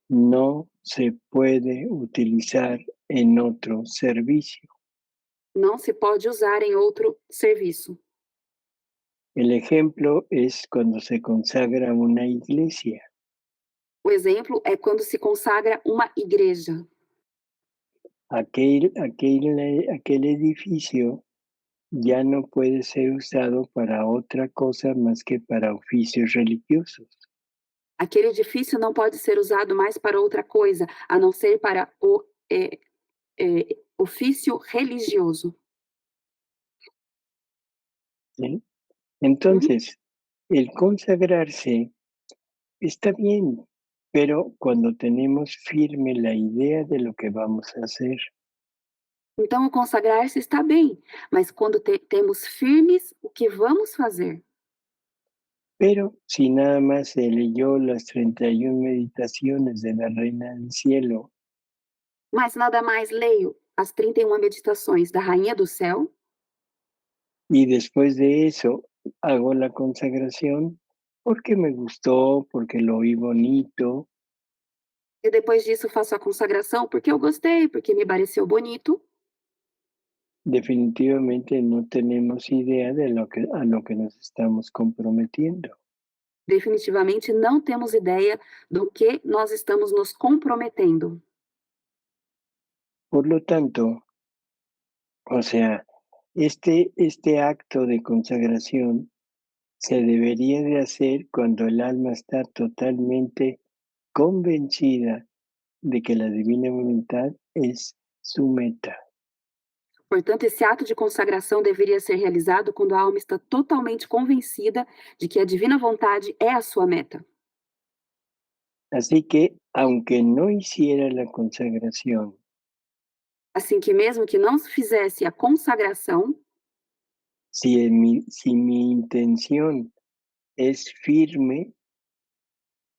no se puede utilizar en otro servicio. não se pode usar em outro serviço. El ejemplo es cuando se consagra una iglesia. O exemplo é quando se consagra uma igreja. Aquel edificio ya no puede ser usado para otra cosa más que para oficios religiosos. Aquele edifício não pode ser usado mais para outra coisa, a não ser para o ofício religioso. ¿Sí? Entonces, el consagrarse está bien, pero cuando tenemos firme la idea de lo que vamos a hacer. Então, o consagrar-se está bem, mas quando temos firmes o que vamos fazer. Pero si nada más se leyó las 31 meditaciones de la Reina del Cielo Mas nada mais leio as 31 meditações da Rainha do Céu, y después de eso hago la consagración porque me gustó, porque lo oí bonito, e depois disso faço a consagração porque eu gostei, porque me pareceu bonito, definitivamente no tenemos idea de a lo que nos estamos comprometiendo. definitivamente não temos ideia do que nós estamos nos comprometendo. Por lo tanto, o sea, este acto de consagración se debería de hacer cuando el alma está totalmente convencida de que la divina voluntad es su meta. Portanto, esse ato de consagração deveria ser realizado quando a alma está totalmente convencida de que a divina vontade é a sua meta. Así que, aunque no hiciera la consagración, Assim que mesmo que não se fizesse a consagração, si mi intención es firme,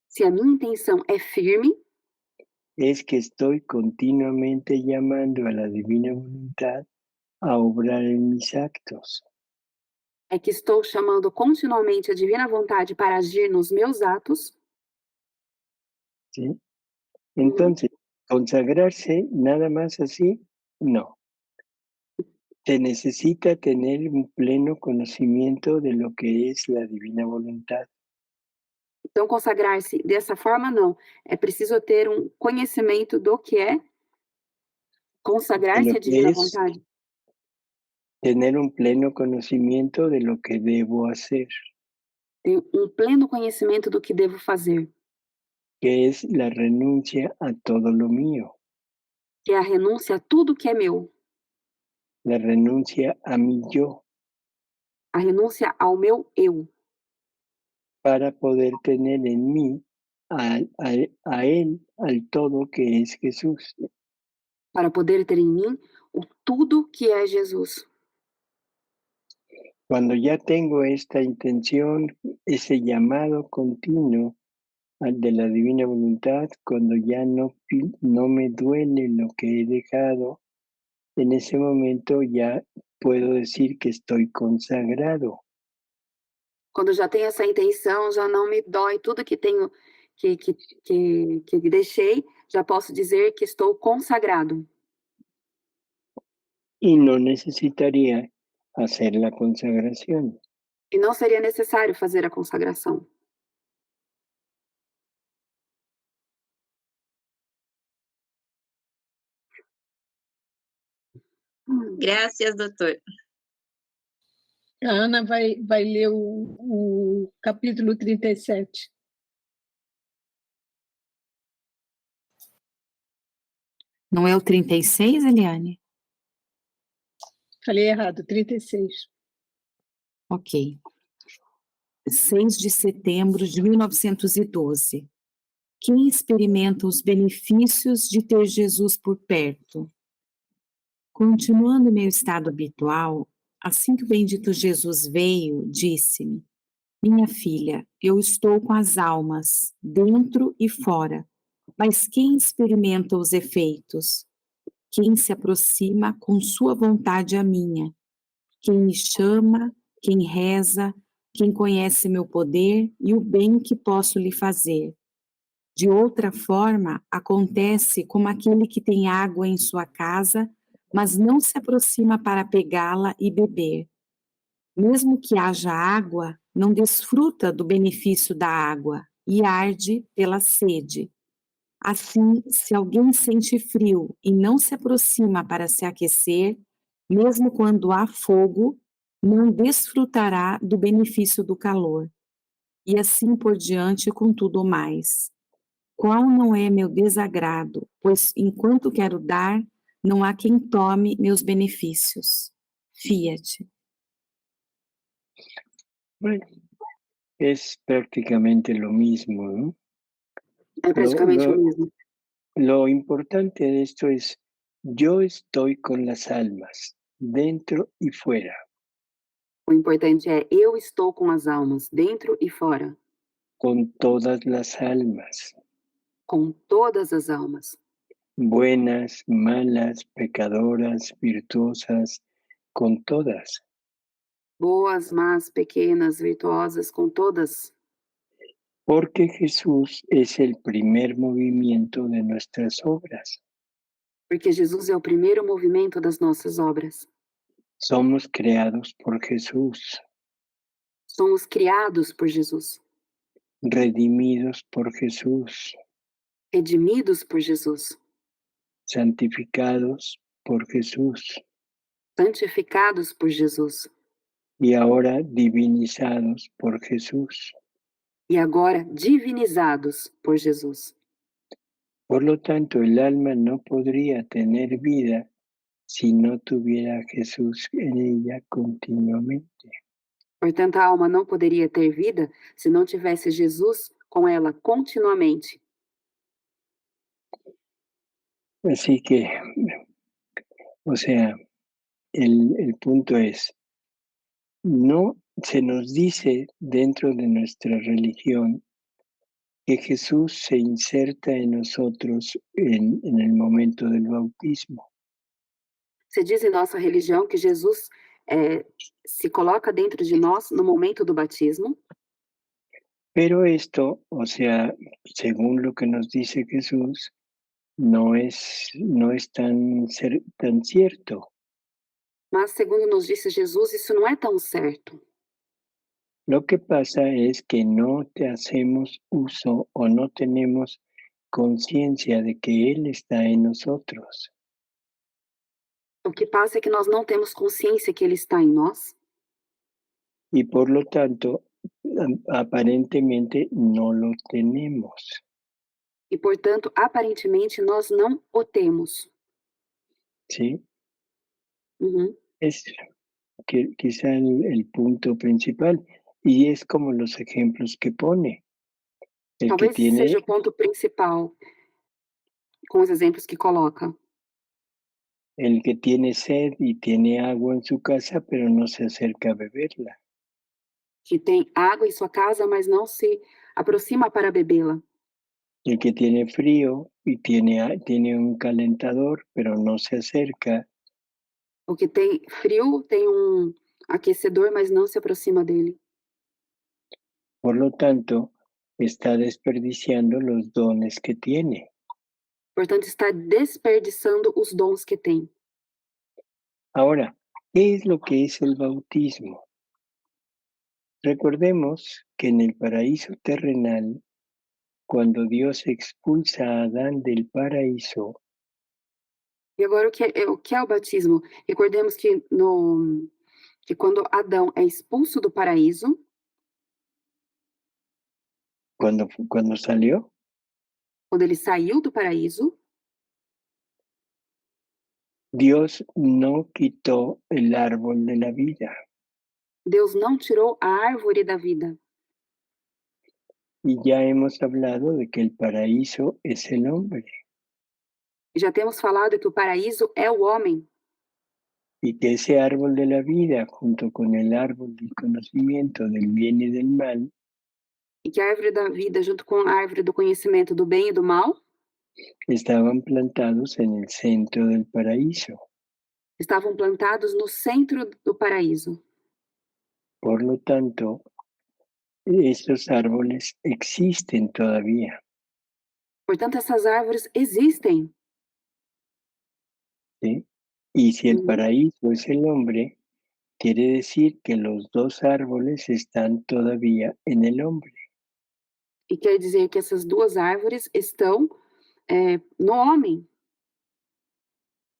se a minha intenção é firme, es que estoy continuamente llamando a la divina voluntad a obrar en mis actos. é que estou chamando continuamente a divina vontade para agir nos meus atos. ¿Sí? Entonces, consagrarse nada más así, no. Se necesita tener un pleno conocimiento de lo que es la divina voluntad. Então, consagrar-se dessa forma, não. É preciso ter um conhecimento do que é De consagrar-se lo à que divina es vontade. tener un pleno conocimiento de lo que debo hacer, Ter um pleno conhecimento do que devo fazer, que es la renuncia a todo lo mío, que é a renúncia a tudo que é meu, la renuncia a mi yo, a renúncia ao meu eu, para poder tener en mí a Él, al todo que es Jesús. para poder ter em mim o tudo que é Jesus. Cuando ya tengo esta intención, ese llamado continuo de la divina voluntad, cuando ya no me duele lo que he dejado, en ese momento ya puedo decir que estoy consagrado. Quando eu já tenho essa intenção, já não me dói tudo que tenho que deixei, já posso dizer que estou consagrado. Y no necesitaría hacer la consagración. E não seria necessário fazer a consagração. Graças, doutor. A Ana vai ler o capítulo 37. Não é o 36, Eliane? Falei errado, 36. Ok. 6 de setembro de 1912. Quem experimenta os benefícios de ter Jesus por perto? Continuando meu estado habitual, assim que o bendito Jesus veio, disse-me: minha filha, eu estou com as almas, dentro e fora, mas quem experimenta os efeitos? Quem se aproxima com sua vontade à minha? Quem me chama, quem reza, quem conhece meu poder e o bem que posso lhe fazer. De outra forma, acontece como aquele que tem água em sua casa, mas não se aproxima para pegá-la e beber. Mesmo que haja água, não desfruta do benefício da água e arde pela sede. Assim, se alguém sente frio e não se aproxima para se aquecer, mesmo quando há fogo, não desfrutará do benefício do calor. E assim por diante com tudo mais. Qual não é meu desagrado, pois enquanto quero dar, não há quem tome meus benefícios. Fiat. Bueno, es prácticamente lo mismo, ¿no? É praticamente o mesmo. Lo importante de esto es, yo estoy con las almas, dentro y fuera. O importante é eu estou com as almas, dentro e fora, Con todas las almas, com todas as almas, buenas, malas, pecadoras, virtuosas, con todas. boas, más, pequenas, virtuosas, com todas, Porque Jesús es el primer movimiento de nuestras obras. porque Jesus é o primeiro movimento das nossas obras. Somos creados por Jesús, Somos criados por Jesus, redimidos por Jesús, redimidos por Jesus, santificados por Jesús, santificados por Jesus, y ahora divinizados por Jesús. e agora divinizados por Jesus. Por lo tanto, el alma no podría tener vida si no tuviera a Jesús en ella continuamente. Portanto, a alma não poderia ter vida se não tivesse Jesus com ela continuamente. Así que, o sea, el punto es, no se nos dice dentro de nuestra religión que Jesús se inserta en nosotros en el momento del bautismo. Se diz em nossa religião que Jesus se coloca dentro de nós no momento do batismo, Pero esto, o sea, según lo que nos dice Jesús, no es tan cierto. mas segundo nos disse Jesus, isso não é tão certo. Lo que pasa es que no te hacemos uso o no tenemos conciencia de que Él está en nosotros. O que passa é que nós não temos consciência que Ele está em nós Y por lo tanto, aparentemente no lo tenemos. e, portanto, aparentemente nós não o temos. ¿Sí? Uhum. Es quizá el punto principal. Y es como los ejemplos que pone. El que Talvez esse tiene, seja o ponto principal com os exemplos que coloca. el que tiene sed y tiene agua en su casa, pero no se acerca a beberla. Que tem água em sua casa, mas não se aproxima para bebê-la. El que tiene frío y tiene un calentador, pero no se acerca. O que tem frio tem aquecedor, mas não se aproxima dele. Por lo tanto, está desperdiciando los dones que tiene. Portanto, está desperdiçando os dons que tem. Ahora, ¿qué es lo que es el bautismo? Recordemos que en el paraíso terrenal, cuando Dios expulsa a Adán del paraíso, E agora, o que é o batismo? Recordemos que quando Adão é expulso do paraíso, cuando salió, quando ele saiu do paraíso, Dios no quitó el árbol de la vida. Deus não tirou a árvore da vida. Y ya hemos hablado de que el paraíso es el hombre E já temos falado que o paraíso é o homem. y que ese árbol de la vida, junto con el árbol del conocimiento del bien y del mal, E que a árvore da vida, junto com a árvore do conhecimento do bem e do mal, estaban plantados en el centro del paraíso. estavam plantados no centro do paraíso. Por lo tanto, estos árboles existen todavía. Portanto, essas árvores existem. ¿Sí? Y si el Uhum. paraíso es el hombre, quiere decir que los dos árboles están todavía en el hombre. E quer dizer que essas duas árvores estão no homem.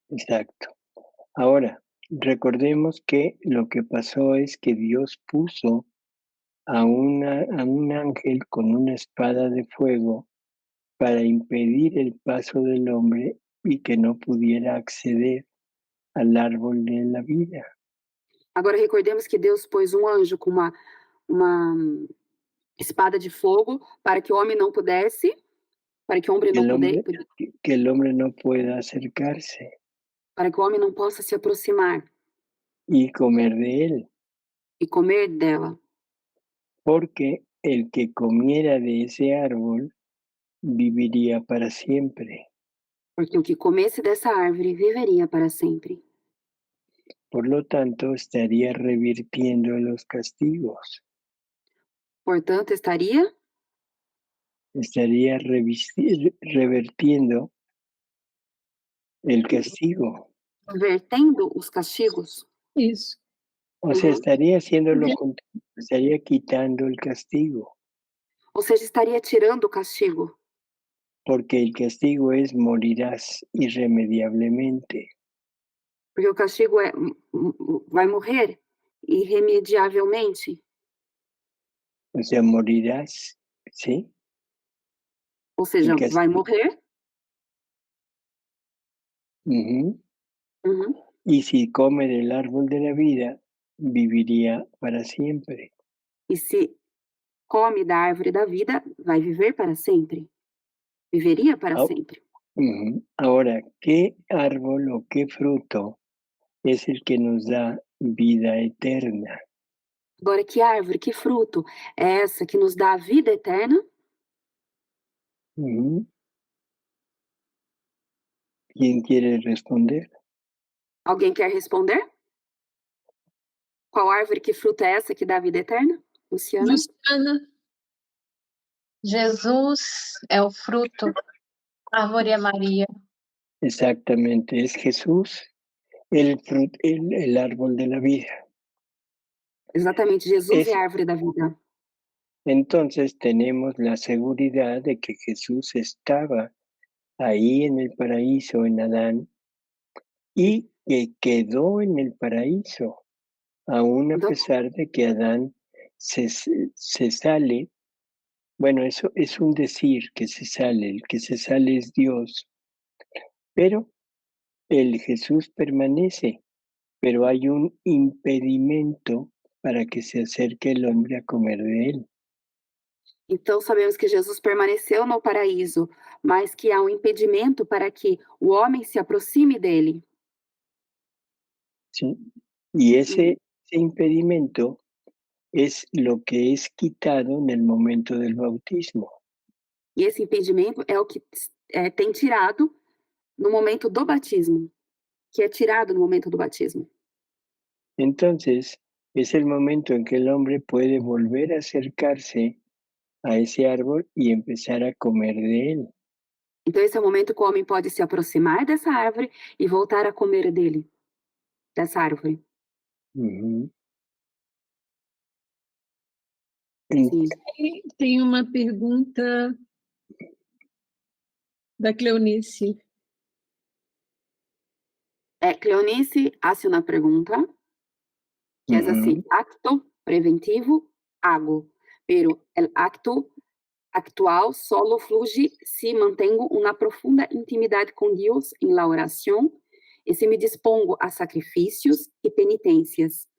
Exacto. Ahora, recordemos que lo que pasó es que Dios puso a un ángel con una espada de fuego para impedir el paso del hombre y que no pudiera acceder al árbol de la vida. Agora recordemos que Deus pôs um anjo com uma espada de fogo para que o homem não pudesse, para que o homem Que não el pudesse, hombre, que el hombre no pueda acercarse para que o homem não possa se aproximar y comer de él, e comer dela. porque el que comiera de ese árbol viviría para siempre. Porque o que comesse dessa árvore viveria para sempre. Por lo tanto, estaría revirtiendo los castigos, Portanto, estaria estaría revertiendo el castigo. vertendo os castigos. Isso. O sea, Uhum. estaría haciendo lo Porque contrario, estaría quitando el castigo, Ou seja, estaria tirando o castigo. porque el castigo es morirás irremediablemente. Porque o castigo vai morrer irremediavelmente? O sea, morirás, ¿sí? Ou seja, El vai castigo. morrer. Ujú. Uhum. Y si come del árbol de la vida, viviría para siempre. E se come da árvore da vida, vai viver para sempre. Viveria para Au- sempre. Ujú. Ahora, ¿qué árbol o qué fruto es el que nos da vida eterna? Agora, que árvore, que fruto é essa que nos dá a vida eterna? Ujú. ¿Quién quiere responder? Alguém quer responder? Qual árvore, que fruto é essa que dá a vida eterna? Luciana? Luciana, Jesus é o fruto. Árvore Maria. Exactamente, es Jesús el árbol de la vida. Exatamente, Jesus é Es, a árvore da vida. entonces tenemos la seguridad de que Jesús estaba ahí en el paraíso, en Adán, y que quedó en el paraíso, aún a Então, pesar de que Adán se sale. Bueno, eso es un decir que se sale, el que se sale es Dios, pero el Jesús permanece, pero hay un impedimento para que se acerque el hombre a comer de él. então sabemos que Jesus permaneceu no paraíso, mas que há um impedimento para que o homem se aproxime dele. ¿Sí? Y ese impedimento es lo que es quitado en el momento del bautismo. E esse impedimento é o que tem tirado no momento do batismo, que é tirado no momento do batismo. Entonces, es el momento en que el hombre puede volver a acercarse a ese árbol y empezar a comer de él. Então esse é o momento que o homem pode se aproximar dessa árvore e voltar a comer dele, dessa árvore. Ujú. Sim. tem uma pergunta da Cleonice. Cleonice hace una pregunta, que es así: Ujú. acto preventivo, hago, pero el acto actual solo fluye si mantengo una profunda intimidad con Dios en la oración y si me dispongo a sacrificios y penitencias.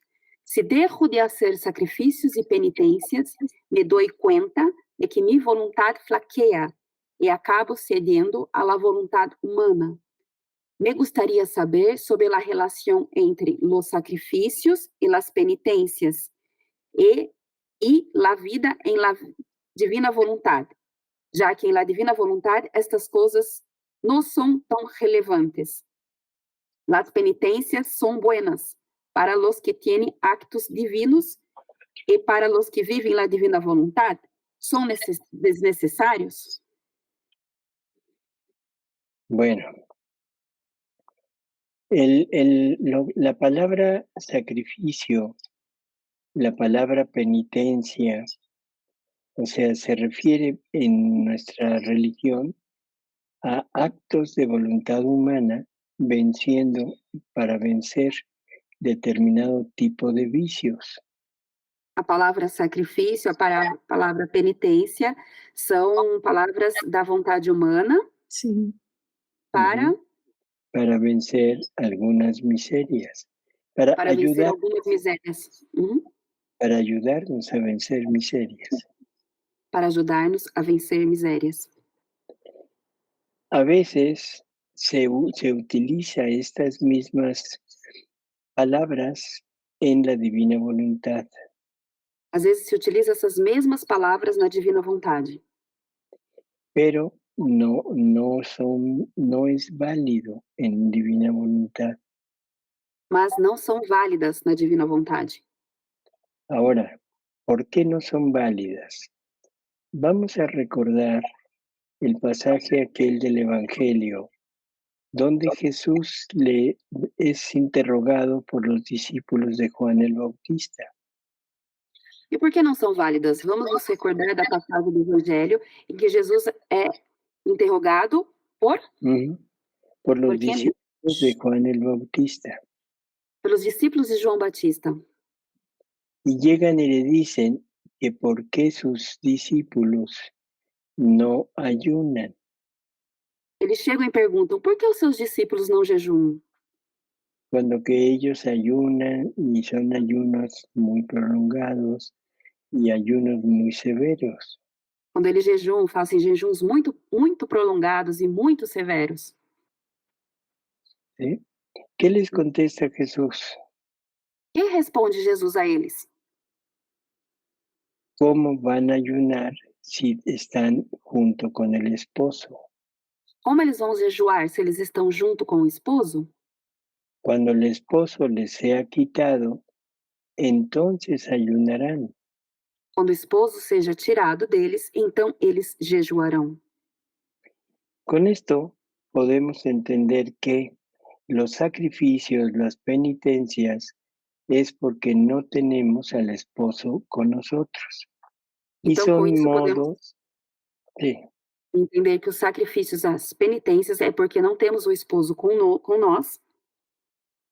Si dejo de hacer sacrificios y penitencias, me doy cuenta de que mi voluntad flaquea y acabo cediendo a la voluntad humana. Me gustaría saber sobre la relación entre los sacrificios y las penitencias y la vida en la divina voluntad, ya que en la divina voluntad estas cosas no son tan relevantes. Las penitencias son buenas para los que tienen actos divinos y para los que viven la divina voluntad son desnecesarios. Bueno, la palabra sacrificio, la palabra penitencia, o sea, se refiere en nuestra religión a actos de voluntad humana para vencer determinado tipo de vicios. A palavra sacrifício, a palavra penitência são palavras da vontade humana Sim. para, Para vencer algunas miserias, para vencer algumas misérias. para ayudarnos a vencer miserias. Para ajudar-nos a vencer misérias. A veces se utiliza estas mismas palabras en la divina voluntad, Às vezes se utiliza essas mesmas palavras na divina vontade, pero no es válido en divina voluntad. mas não são válidas na divina vontade. Ahora, ¿por qué no son válidas? Vamos a recordar el pasaje aquel del Evangelio, donde Jesús es interrogado por los discípulos de Juan el Bautista. E por que não são válidas? Vamos nos recordar da passagem do Evangelho em que Jesus é interrogado por Por los ¿Por quién? discípulos de Juan el Bautista. pelos discípulos de João Batista. Y llegan y le dicen que por qué sus discípulos no ayunan. Eles chegam e perguntam: por que os seus discípulos não jejuam? Cuando que ellos ayunan y son ayunos muy prolongados y ayunos muy severos. Quando eles jejuam, fazem jejuns muito prolongados e muito severos. ¿Sí? ¿Qué les contesta Jesús? Que responde Jesus a eles? ¿Cómo van a ayunar si están junto con el esposo? Como eles vão jejuar se eles estão junto com o esposo? Cuando el esposo les sea quitado, entonces ayunarán. Quando o esposo seja tirado deles, então eles jejuarão. Con esto podemos entender que los sacrificios, las penitencias, es porque no tenemos al esposo con nosotros. Y Então, com son isso, podemos modos, sí, entender que os sacrifícios, as penitências, é porque não temos o esposo com nós,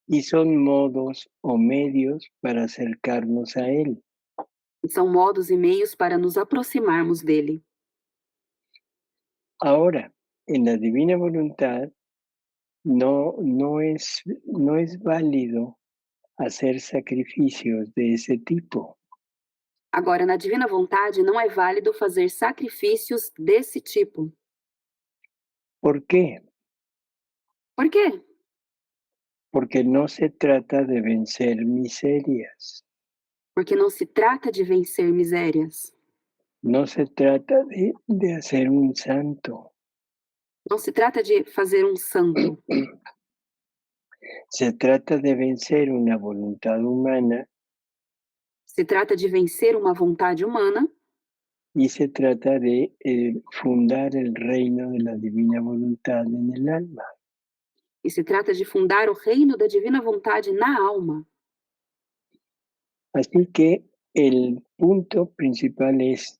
y son modos o medios para acercarnos a Él. e são modos e meios para nos aproximarmos dele. Ahora, en la divina voluntad no es válido hacer sacrificios de ese tipo. Agora, na divina vontade, não é válido fazer sacrifícios desse tipo. ¿Por qué? Por quê? Porque no se trata de vencer miserias, Porque não se trata de vencer misérias. no se trata de hacer un santo, Não se trata de fazer um santo. se trata de vencer una voluntad humana Se trata de vencer uma vontade humana y se trata de fundar el reino de la divina voluntad en el alma. e se trata de fundar o reino da divina vontade na alma. Así que el punto principal es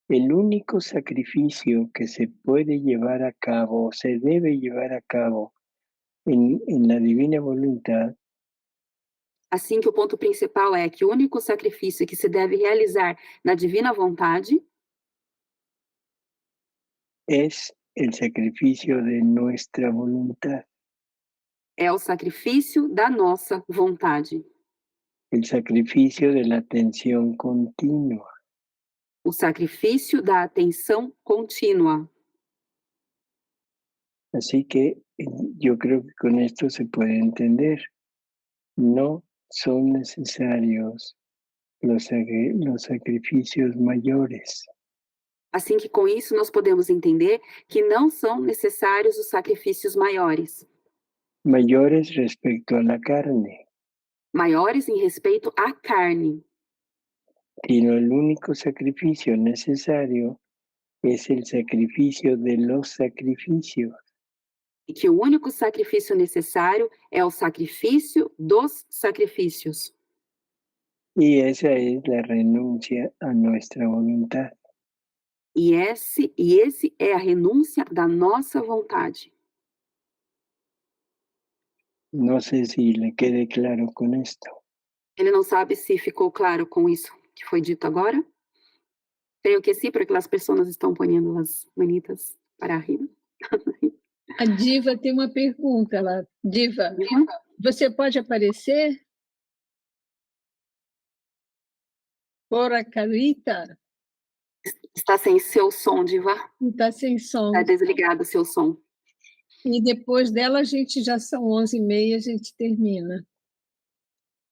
el único sacrificio que se puede llevar a cabo, se debe llevar a cabo en la divina voluntad, Assim que o ponto principal é que o único sacrifício que se deve realizar na divina vontade es el sacrificio de nuestra voluntad, é o sacrifício da nossa vontade, el sacrificio de la atención continua. o sacrifício da atenção contínua. Así que yo creo que con esto se puede entender. No son necesarios los sacrificios mayores. Assim que com isso nós podemos entender que não são necessários os sacrifícios maiores, Mayores respecto a la carne, maiores em respeito à carne, sino el único sacrificio necesario es el sacrificio de los sacrificios. e que o único sacrifício necessário é o sacrifício dos sacrifícios. Y esa es la renuncia a nuestra voluntad. E esse é a renúncia da nossa vontade. No sé si le quede claro con esto. Ele não sabe se ficou claro com isso que foi dito agora? Creio que sim, porque as pessoas estão ponendo as manitas para arriba. A Diva tem uma pergunta lá. Diva, Uhum. você pode aparecer? Ora, Carita? Está sem seu som, Diva. Está sem som. Está desligado o seu som. E depois dela, a gente já são 11h30, a gente termina.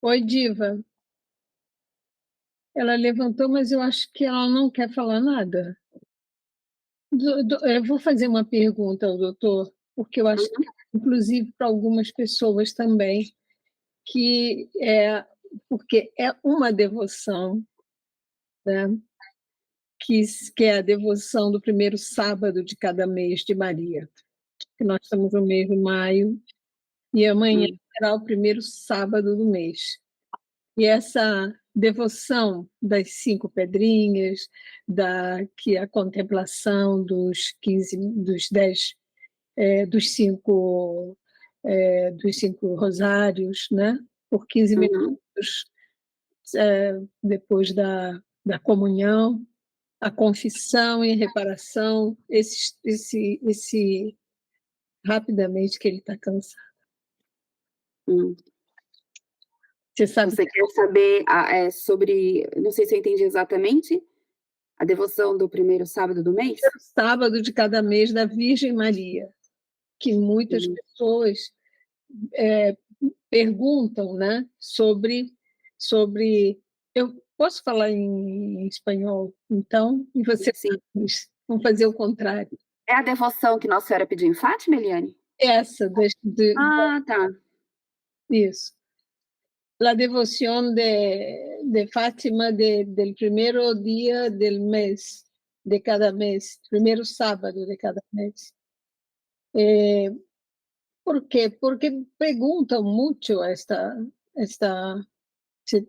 Oi, Diva. Ela levantou, mas eu acho que ela não quer falar nada. Eu vou fazer uma pergunta ao doutor, porque eu acho que, inclusive para algumas pessoas também, que porque é uma devoção, né? Que é a devoção do primeiro sábado de cada mês de Maria, que nós estamos no mês de maio, e amanhã será o primeiro sábado do mês. E essa devoção das 5 pedrinhas, que a contemplação dos 5 rosários, né? Por 15 minutos, depois da comunhão, a confissão e reparação, esse rapidamente que ele está cansado. Hum. Você sabe Você quer saber sobre, não sei se eu entendi exatamente, a devoção do primeiro sábado do mês? que é o sábado de cada mês da Virgem Maria, que muitas pessoas perguntam, né, sobre. Eu posso falar em espanhol, então, e você Sim. vamos fazer o contrário. É a devoção que Nossa Senhora pediu em Fátima, Eliane? Essa, Ah, tá. isso. La devoción de Fátima del primero día del mes, de cada mes, primero sábado de cada mes. ¿Por qué? Porque preguntan mucho esta Sobre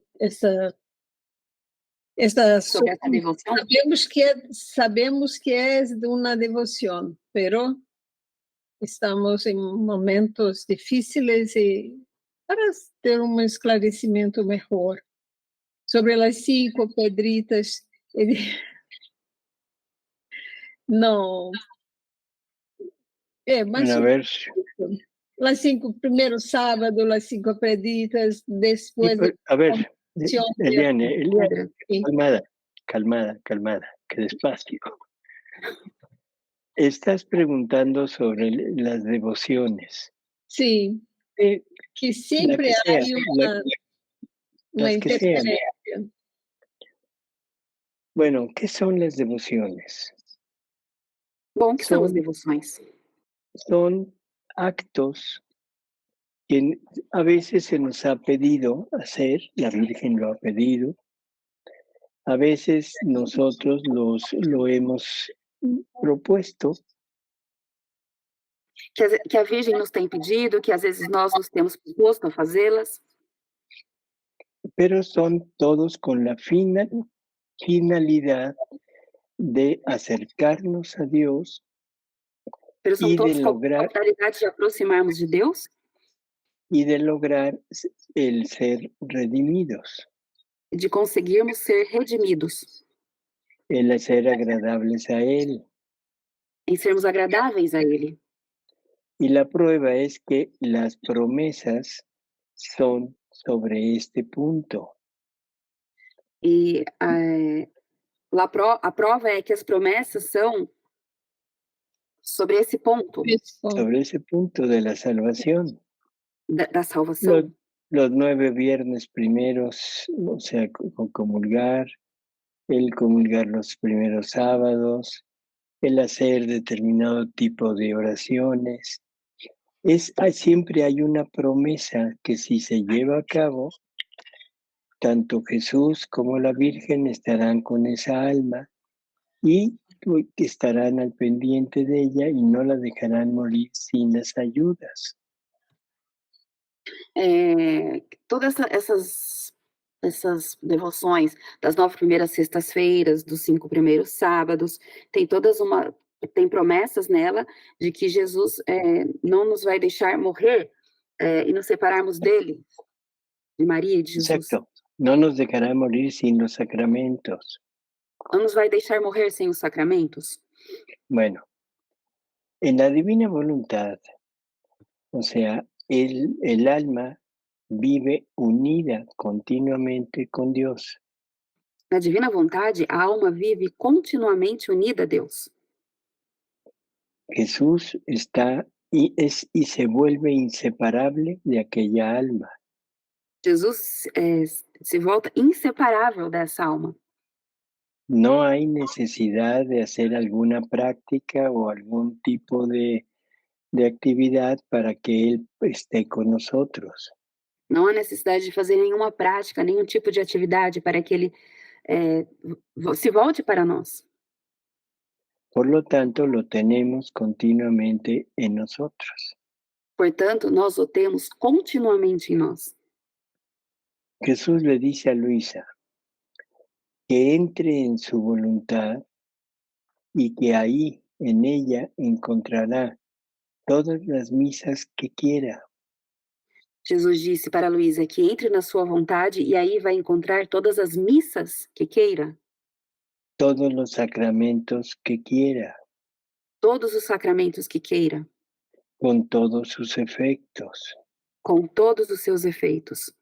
essa devoção? sabemos que es de una devoción, pero estamos en momentos difíciles y para ter um esclarecimento mejor. Sobre las 5 pedritas, no. A Mas ver, las 5, primero sábado, las 5 pedritas, después de a ver, confesión de Eliane, sí. calmada, que despacio. Estás preguntando sobre las devociones. Sí, Eh, que la siempre que sea, hay la- una las que sean. interferencia. Bueno, ¿qué son las devociones? Bom, o que são as Son, devoções? son actos que a veces se nos ha pedido hacer, la Virgen lo ha pedido, a veces nosotros lo hemos propuesto, Que a Virgem nos tem pedido, que às vezes nós nos temos proposto a fazê-las, pero son todos con la finalidad de acercarnos a Dios pero são y de todos com a lograr, finalidade de aproximarmos de Deus el ser redimidos, e de conseguirmos ser redimidos, el ser agradables a Él. em sermos agradáveis a Ele. Y la prueba es que las promesas son sobre este punto. E a prova é que as promessas são sobre esse ponto Sobre ese punto de la salvación. da salvação. Los 9 viernes primeros, o sea, comulgar, el comulgar los primeros sábados, el hacer determinado tipo de oraciones. Siempre hay una promesa que si se lleva a cabo, tanto Jesús como la Virgen estarán con esa alma y que estarán al pendiente de ella y no la dejarán morir sin las ayudas. Todas essas devoções das 9 primeiras sextas-feiras, dos 5 primeiros sábados, tem promessas nela de que Jesus não nos vai deixar morrer e nos separarmos dele, de Maria e de Jesus. Exacto. No nos dejará morir sin los sacramentos. Não nos vai deixar morrer sem os sacramentos. Bueno, en la divina voluntad, o sea, el alma vive unida continuamente con Dios. Na divina vontade, a alma vive continuamente unida a Deus. Jesús está y se vuelve inseparable de aquella alma. Jesus se volta inseparável dessa alma. No hay necesidad de hacer alguna práctica o algún tipo de actividad para que Él esté con nosotros. Não há necessidade de fazer nenhuma prática, nenhum tipo de atividade para que ele se volte para nós. Por lo tanto, lo tenemos continuamente en nosotros. Portanto, nós o temos continuamente em nós. Jesús le dice a Luisa que entre en su voluntad y que ahí en ella encontrará todas las misas que quiera. Jesus disse para Luísa que entre na sua vontade e aí vai encontrar todas as missas que queira, todos los sacramentos que quiera, todos os sacramentos que queira, con todos sus efectos. com todos os seus efeitos.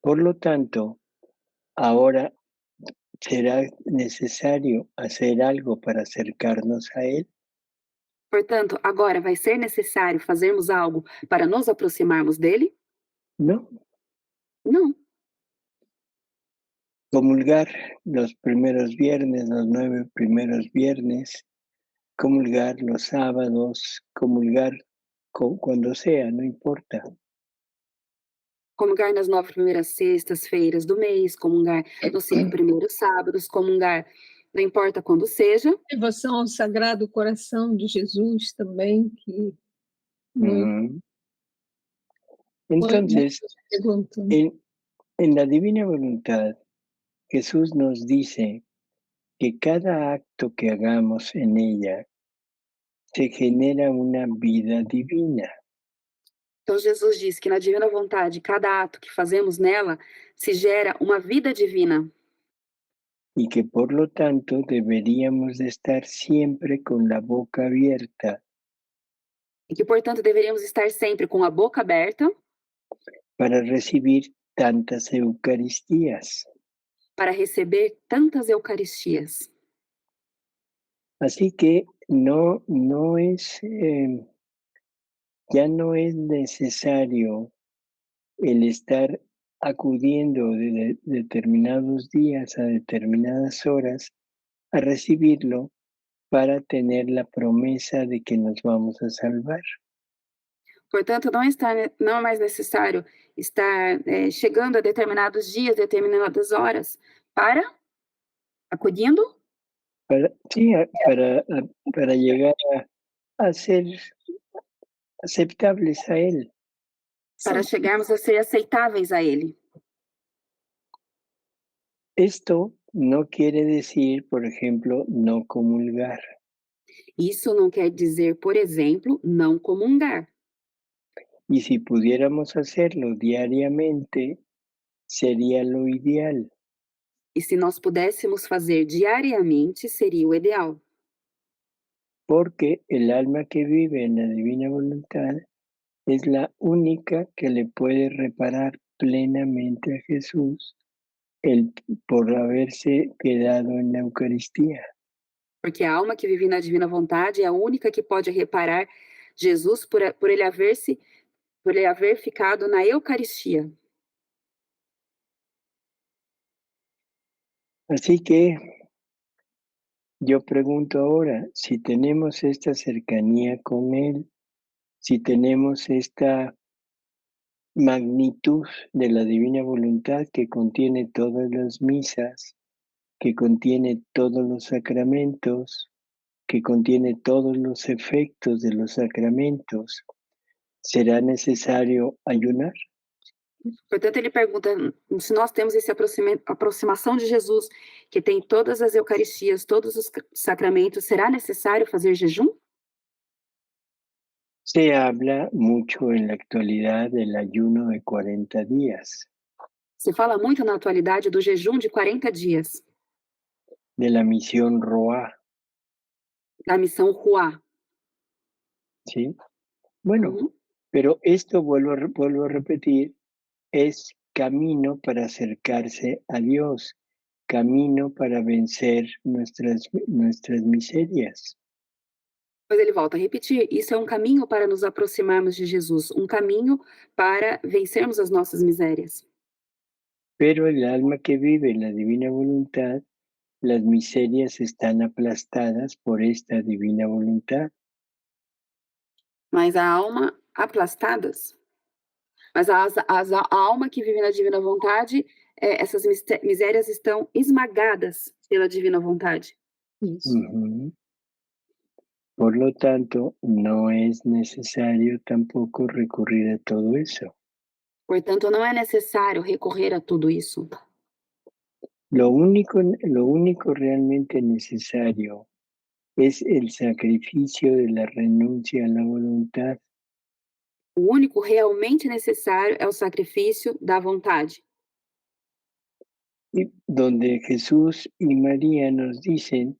Por lo tanto, ahora será necesario hacer algo para acercarnos a Él. Portanto, agora vai ser necessário fazermos algo para nos aproximarmos dele? No, Não. comulgar los primeros viernes, los 9 primeros viernes, comulgar los sábados, comulgar cuando sea, no importa. Comungar nas 9 primeiras sextas-feiras do mês, comungar nos 5 primeiros sábados, comungar não importa quando seja. Devoção ao Sagrado Coração de Jesus também, que Ujú. Entonces, perguntam. en la divina voluntad, Jesús nos dice que cada acto que hagamos en ella se genera una vida divina. Então Jesus diz que na divina vontade, cada ato que fazemos nela se gera uma vida divina. Y que por lo tanto deberíamos de estar siempre con la boca abierta E que, portanto, deveríamos estar sempre com a boca aberta para recibir tantas Eucaristías. para receber tantas Eucaristias. Así que ya no es necesario el estar acudiendo de determinados días a determinadas horas a recibirlo para tener la promesa de que nos vamos a salvar. Portanto, não é mais necessário estar chegando a determinados dias, determinadas horas, acudindo Para llegar a ser aceptables a Él. para chegarmos a ser aceitáveis a Ele. Esto no quiere decir, por ejemplo, no comulgar. Isso não quer dizer, por exemplo, não comungar. Y si pudiéramos hacerlo diariamente, sería lo ideal. E se nós pudéssemos fazer diariamente, seria o ideal. Porque el alma que vive en la divina voluntad es la única que le puede reparar plenamente a Jesús por haberse quedado en la Eucaristía. Porque a alma que vive na divina vontade é a única que pode reparar Jesus por ele haver ficado na Eucaristia. Así que yo pregunto ahora, si tenemos esta cercanía con Él, si tenemos esta magnitud de la divina voluntad que contiene todas las misas, que contiene todos los sacramentos, que contiene todos los efectos de los sacramentos, ¿será necesario ayunar? Portanto, ele pergunta se nós temos essa aproximação de Jesus, que tem todas as Eucaristias, todos os sacramentos, será necessário fazer jejum? Se habla mucho en la actualidad del ayuno de 40 días, Se fala muito na atualidade do jejum de 40 dias, de la misión Roá, da missão Ruá. ¿sí? Bueno, Uhum. pero esto vuelvo a repetir, es camino para acercarse a Dios, camino para vencer nuestras miserias. Depois ele volta a repetir, isso é um caminho para nos aproximarmos de Jesus, um caminho para vencermos as nossas misérias. Pero el alma que vive en la divina voluntad, las miserias están aplastadas por esta divina voluntad. Mas a alma aplastadas, mas a alma que vive na divina vontade, essas misérias estão esmagadas pela divina vontade. Isso. Ujú. Por lo tanto, no es necesario tampoco recurrir a todo eso. Portanto, não é necessário recorrer a tudo isso. Lo único realmente necesario es el sacrificio de la renuncia a la voluntad. O único realmente necessário é o sacrifício da vontade. Y donde Jesús y María nos dicen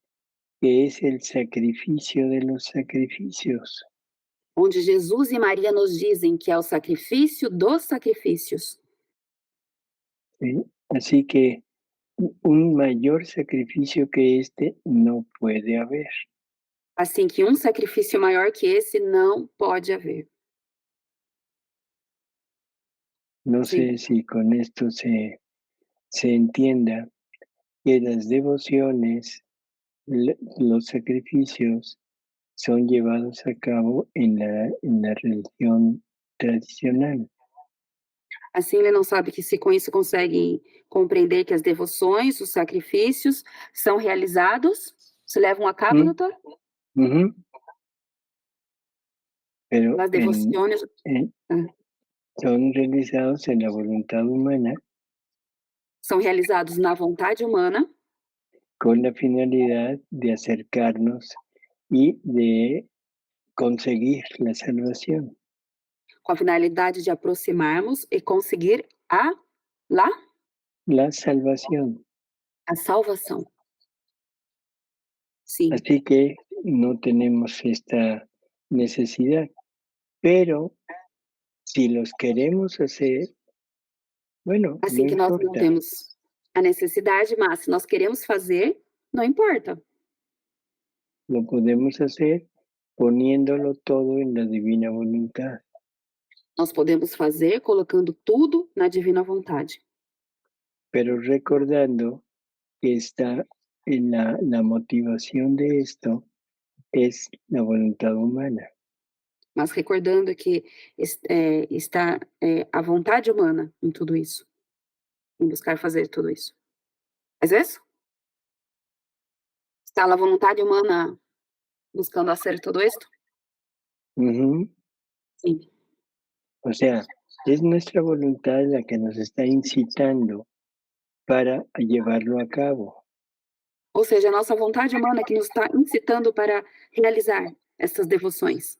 que es el sacrificio de los sacrificios. Onde Jesus e Maria nos dizem que é o sacrifício dos sacrifícios. ¿Sí? Así que un mayor sacrificio que este no puede haber. Assim que um sacrifício maior que esse não pode haver. No Sí. sé si con esto se entienda que las devociones, los sacrificios son llevados a cabo en la religión tradicional. Assim ele não sabe que se com isso conseguem compreender que as devoções, os sacrifícios são realizados, se levam a cabo, ¿Mm? doutor? Ujú. Pero Las devociones. son realizados en la voluntad humana São realizados na vontade humana, con la finalidad de acercarnos y de conseguir la salvación. com a finalidade de aproximarmos e conseguir La salvación. a salvação. Sim. Así que no tenemos esta necesidad. Pero si los queremos hacer, bueno, Assim no que nós não importa. temos a necessidade, mas se nós queremos fazer, não importa. Lo podemos hacer poniéndolo todo en la divina voluntad. Nós podemos fazer colocando tudo na divina vontade. Pero recordando que está en la motivación de esto es la voluntad humana. Mas recordando que está a vontade humana em tudo isso, em buscar fazer tudo isso. ¿Es isso? Está a vontade humana buscando hacer todo esto? Ujú. Sí. O sea, es nuestra voluntad la que nos está incitando para llevarlo a cabo. Ou seja, a nossa vontade humana que nos está incitando para realizar essas devoções.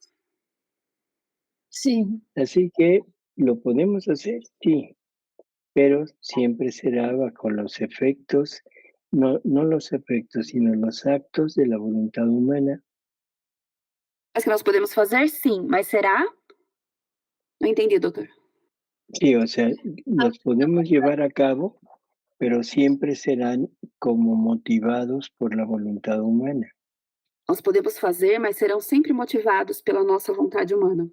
Sim, Así que lo podemos hacer, sí, pero siempre será bajo los efectos, no los efectos, sino los actos de la voluntad humana. Mas que nós podemos fazer, sim, mas será? Não entendi, doutor. Sí, o sea, los podemos llevar a cabo, pero siempre serán como motivados por la voluntad humana. Nós podemos fazer, mas serão sempre motivados pela nossa vontade humana.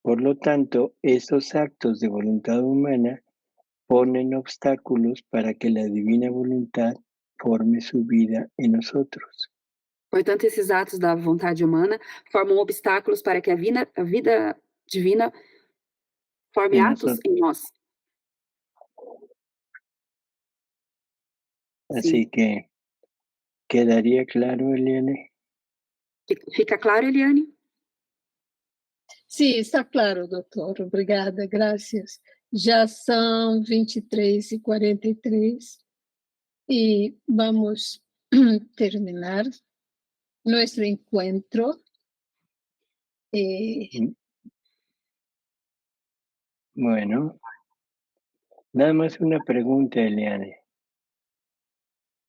Por lo tanto, esos actos de voluntad humana ponen obstáculos para que la divina voluntad forme su vida en nosotros. Portanto, esses atos da vontade humana formam obstáculos para que a vida divina forme En atos nosotros. em nós. Así que, ¿quedaría claro, Eliane? Fica claro, Eliane? sim, está claro, doutor. Obrigada, graças. Já são 23h43 e vamos terminar nosso encontro. Bueno, nada más una pregunta, Eliane.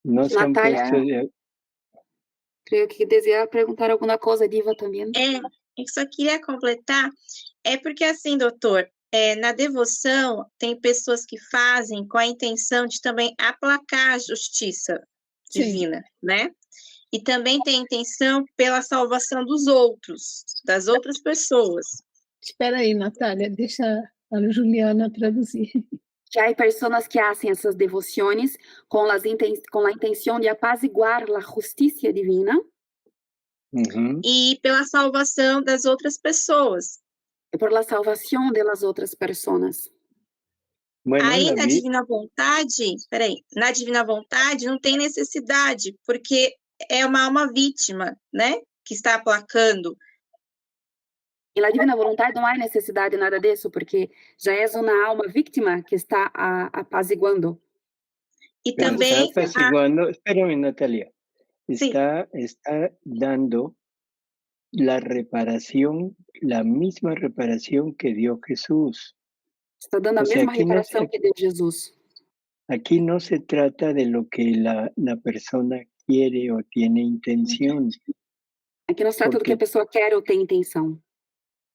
No se han Natália, puesto de... creio que deseja perguntar alguma coisa, Diva, também. Eu só queria completar, porque assim, doutor, na devoção tem pessoas que fazem com a intenção de também aplacar a justiça divina, né? E também tem a intenção pela salvação dos outros, das outras pessoas. Espera aí, Natália, deixa a Juliana traduzir. Já há pessoas que fazem essas devoções com a intenção de apaziguar a justiça divina. Uhum. E pela salvação das outras pessoas. E por la salvação das outras pessoas. Bueno, aí na divina vontade, na divina vontade não tem necessidade, porque é uma alma vítima, né, que está aplacando. E na divina vontade não há necessidade de nada disso, porque já é uma alma vítima que está apaziguando. E também está apaziguando, espérame, Natalia, está dando la reparación, la misma reparación que dio Jesús. Está dando a O sea, mesma reparação que deu Jesus. Aquí no se trata de lo que la persona quiere o tiene intención. Aqui não se trata do que a Porque pessoa quer ou tem intenção.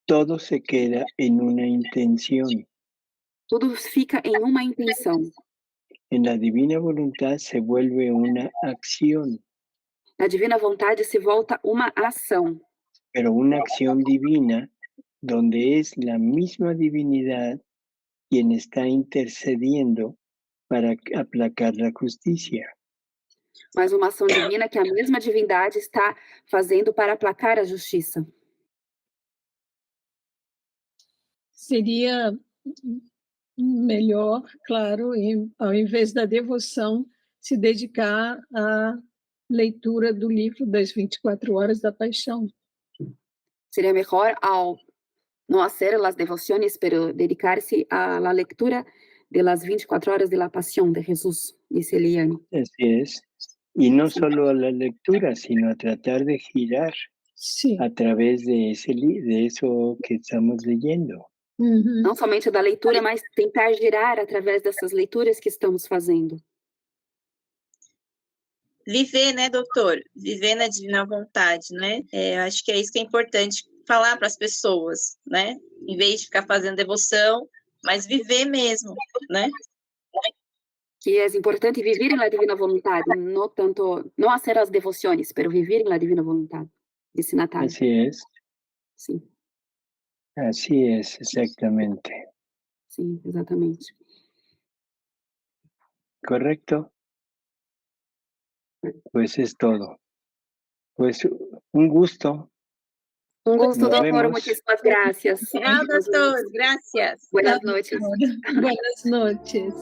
todo se queda en una intención. Tudo fica em uma intenção. En la divina voluntad se vuelve una acción, Na divina vontade se volta uma ação, pero una acción divina donde es la misma divinidad quien está intercediendo para aplacar la justicia. mas uma ação divina que a mesma divindade está fazendo para aplacar a justiça. Seria melhor, claro, ao invés da devoção, se dedicar à leitura do livro das 24 horas da Paixão. Seria mejor ao no hacer las devociones, pero dedicarse a la lectura de las 24 horas de la pasión de Jesús, dice Eliane. Así es. Y no solo a la lectura, sino a tratar de girar Sim. a través de eso que estamos leyendo. Uhum. Não somente da leitura, mas tentar girar através dessas leituras que estamos fazendo. Viver, né, doutor? Viver na divina vontade, né? Acho que é isso que é importante falar para as pessoas, né? Em vez de ficar fazendo devoção, mas viver mesmo, né? Que é importante vivir en la divina voluntad, no tanto, no hacer las devociones, pero vivir en la divina voluntad, dice Natalia. Así es. Sí, Así es, exactamente. sí, exatamente. ¿Correcto? Pues es todo. Pues un gusto. Un gusto, Nos doctor, vemos. muchísimas gracias. Tchau, doutor. Graças. Buenas noches. Buenas noches.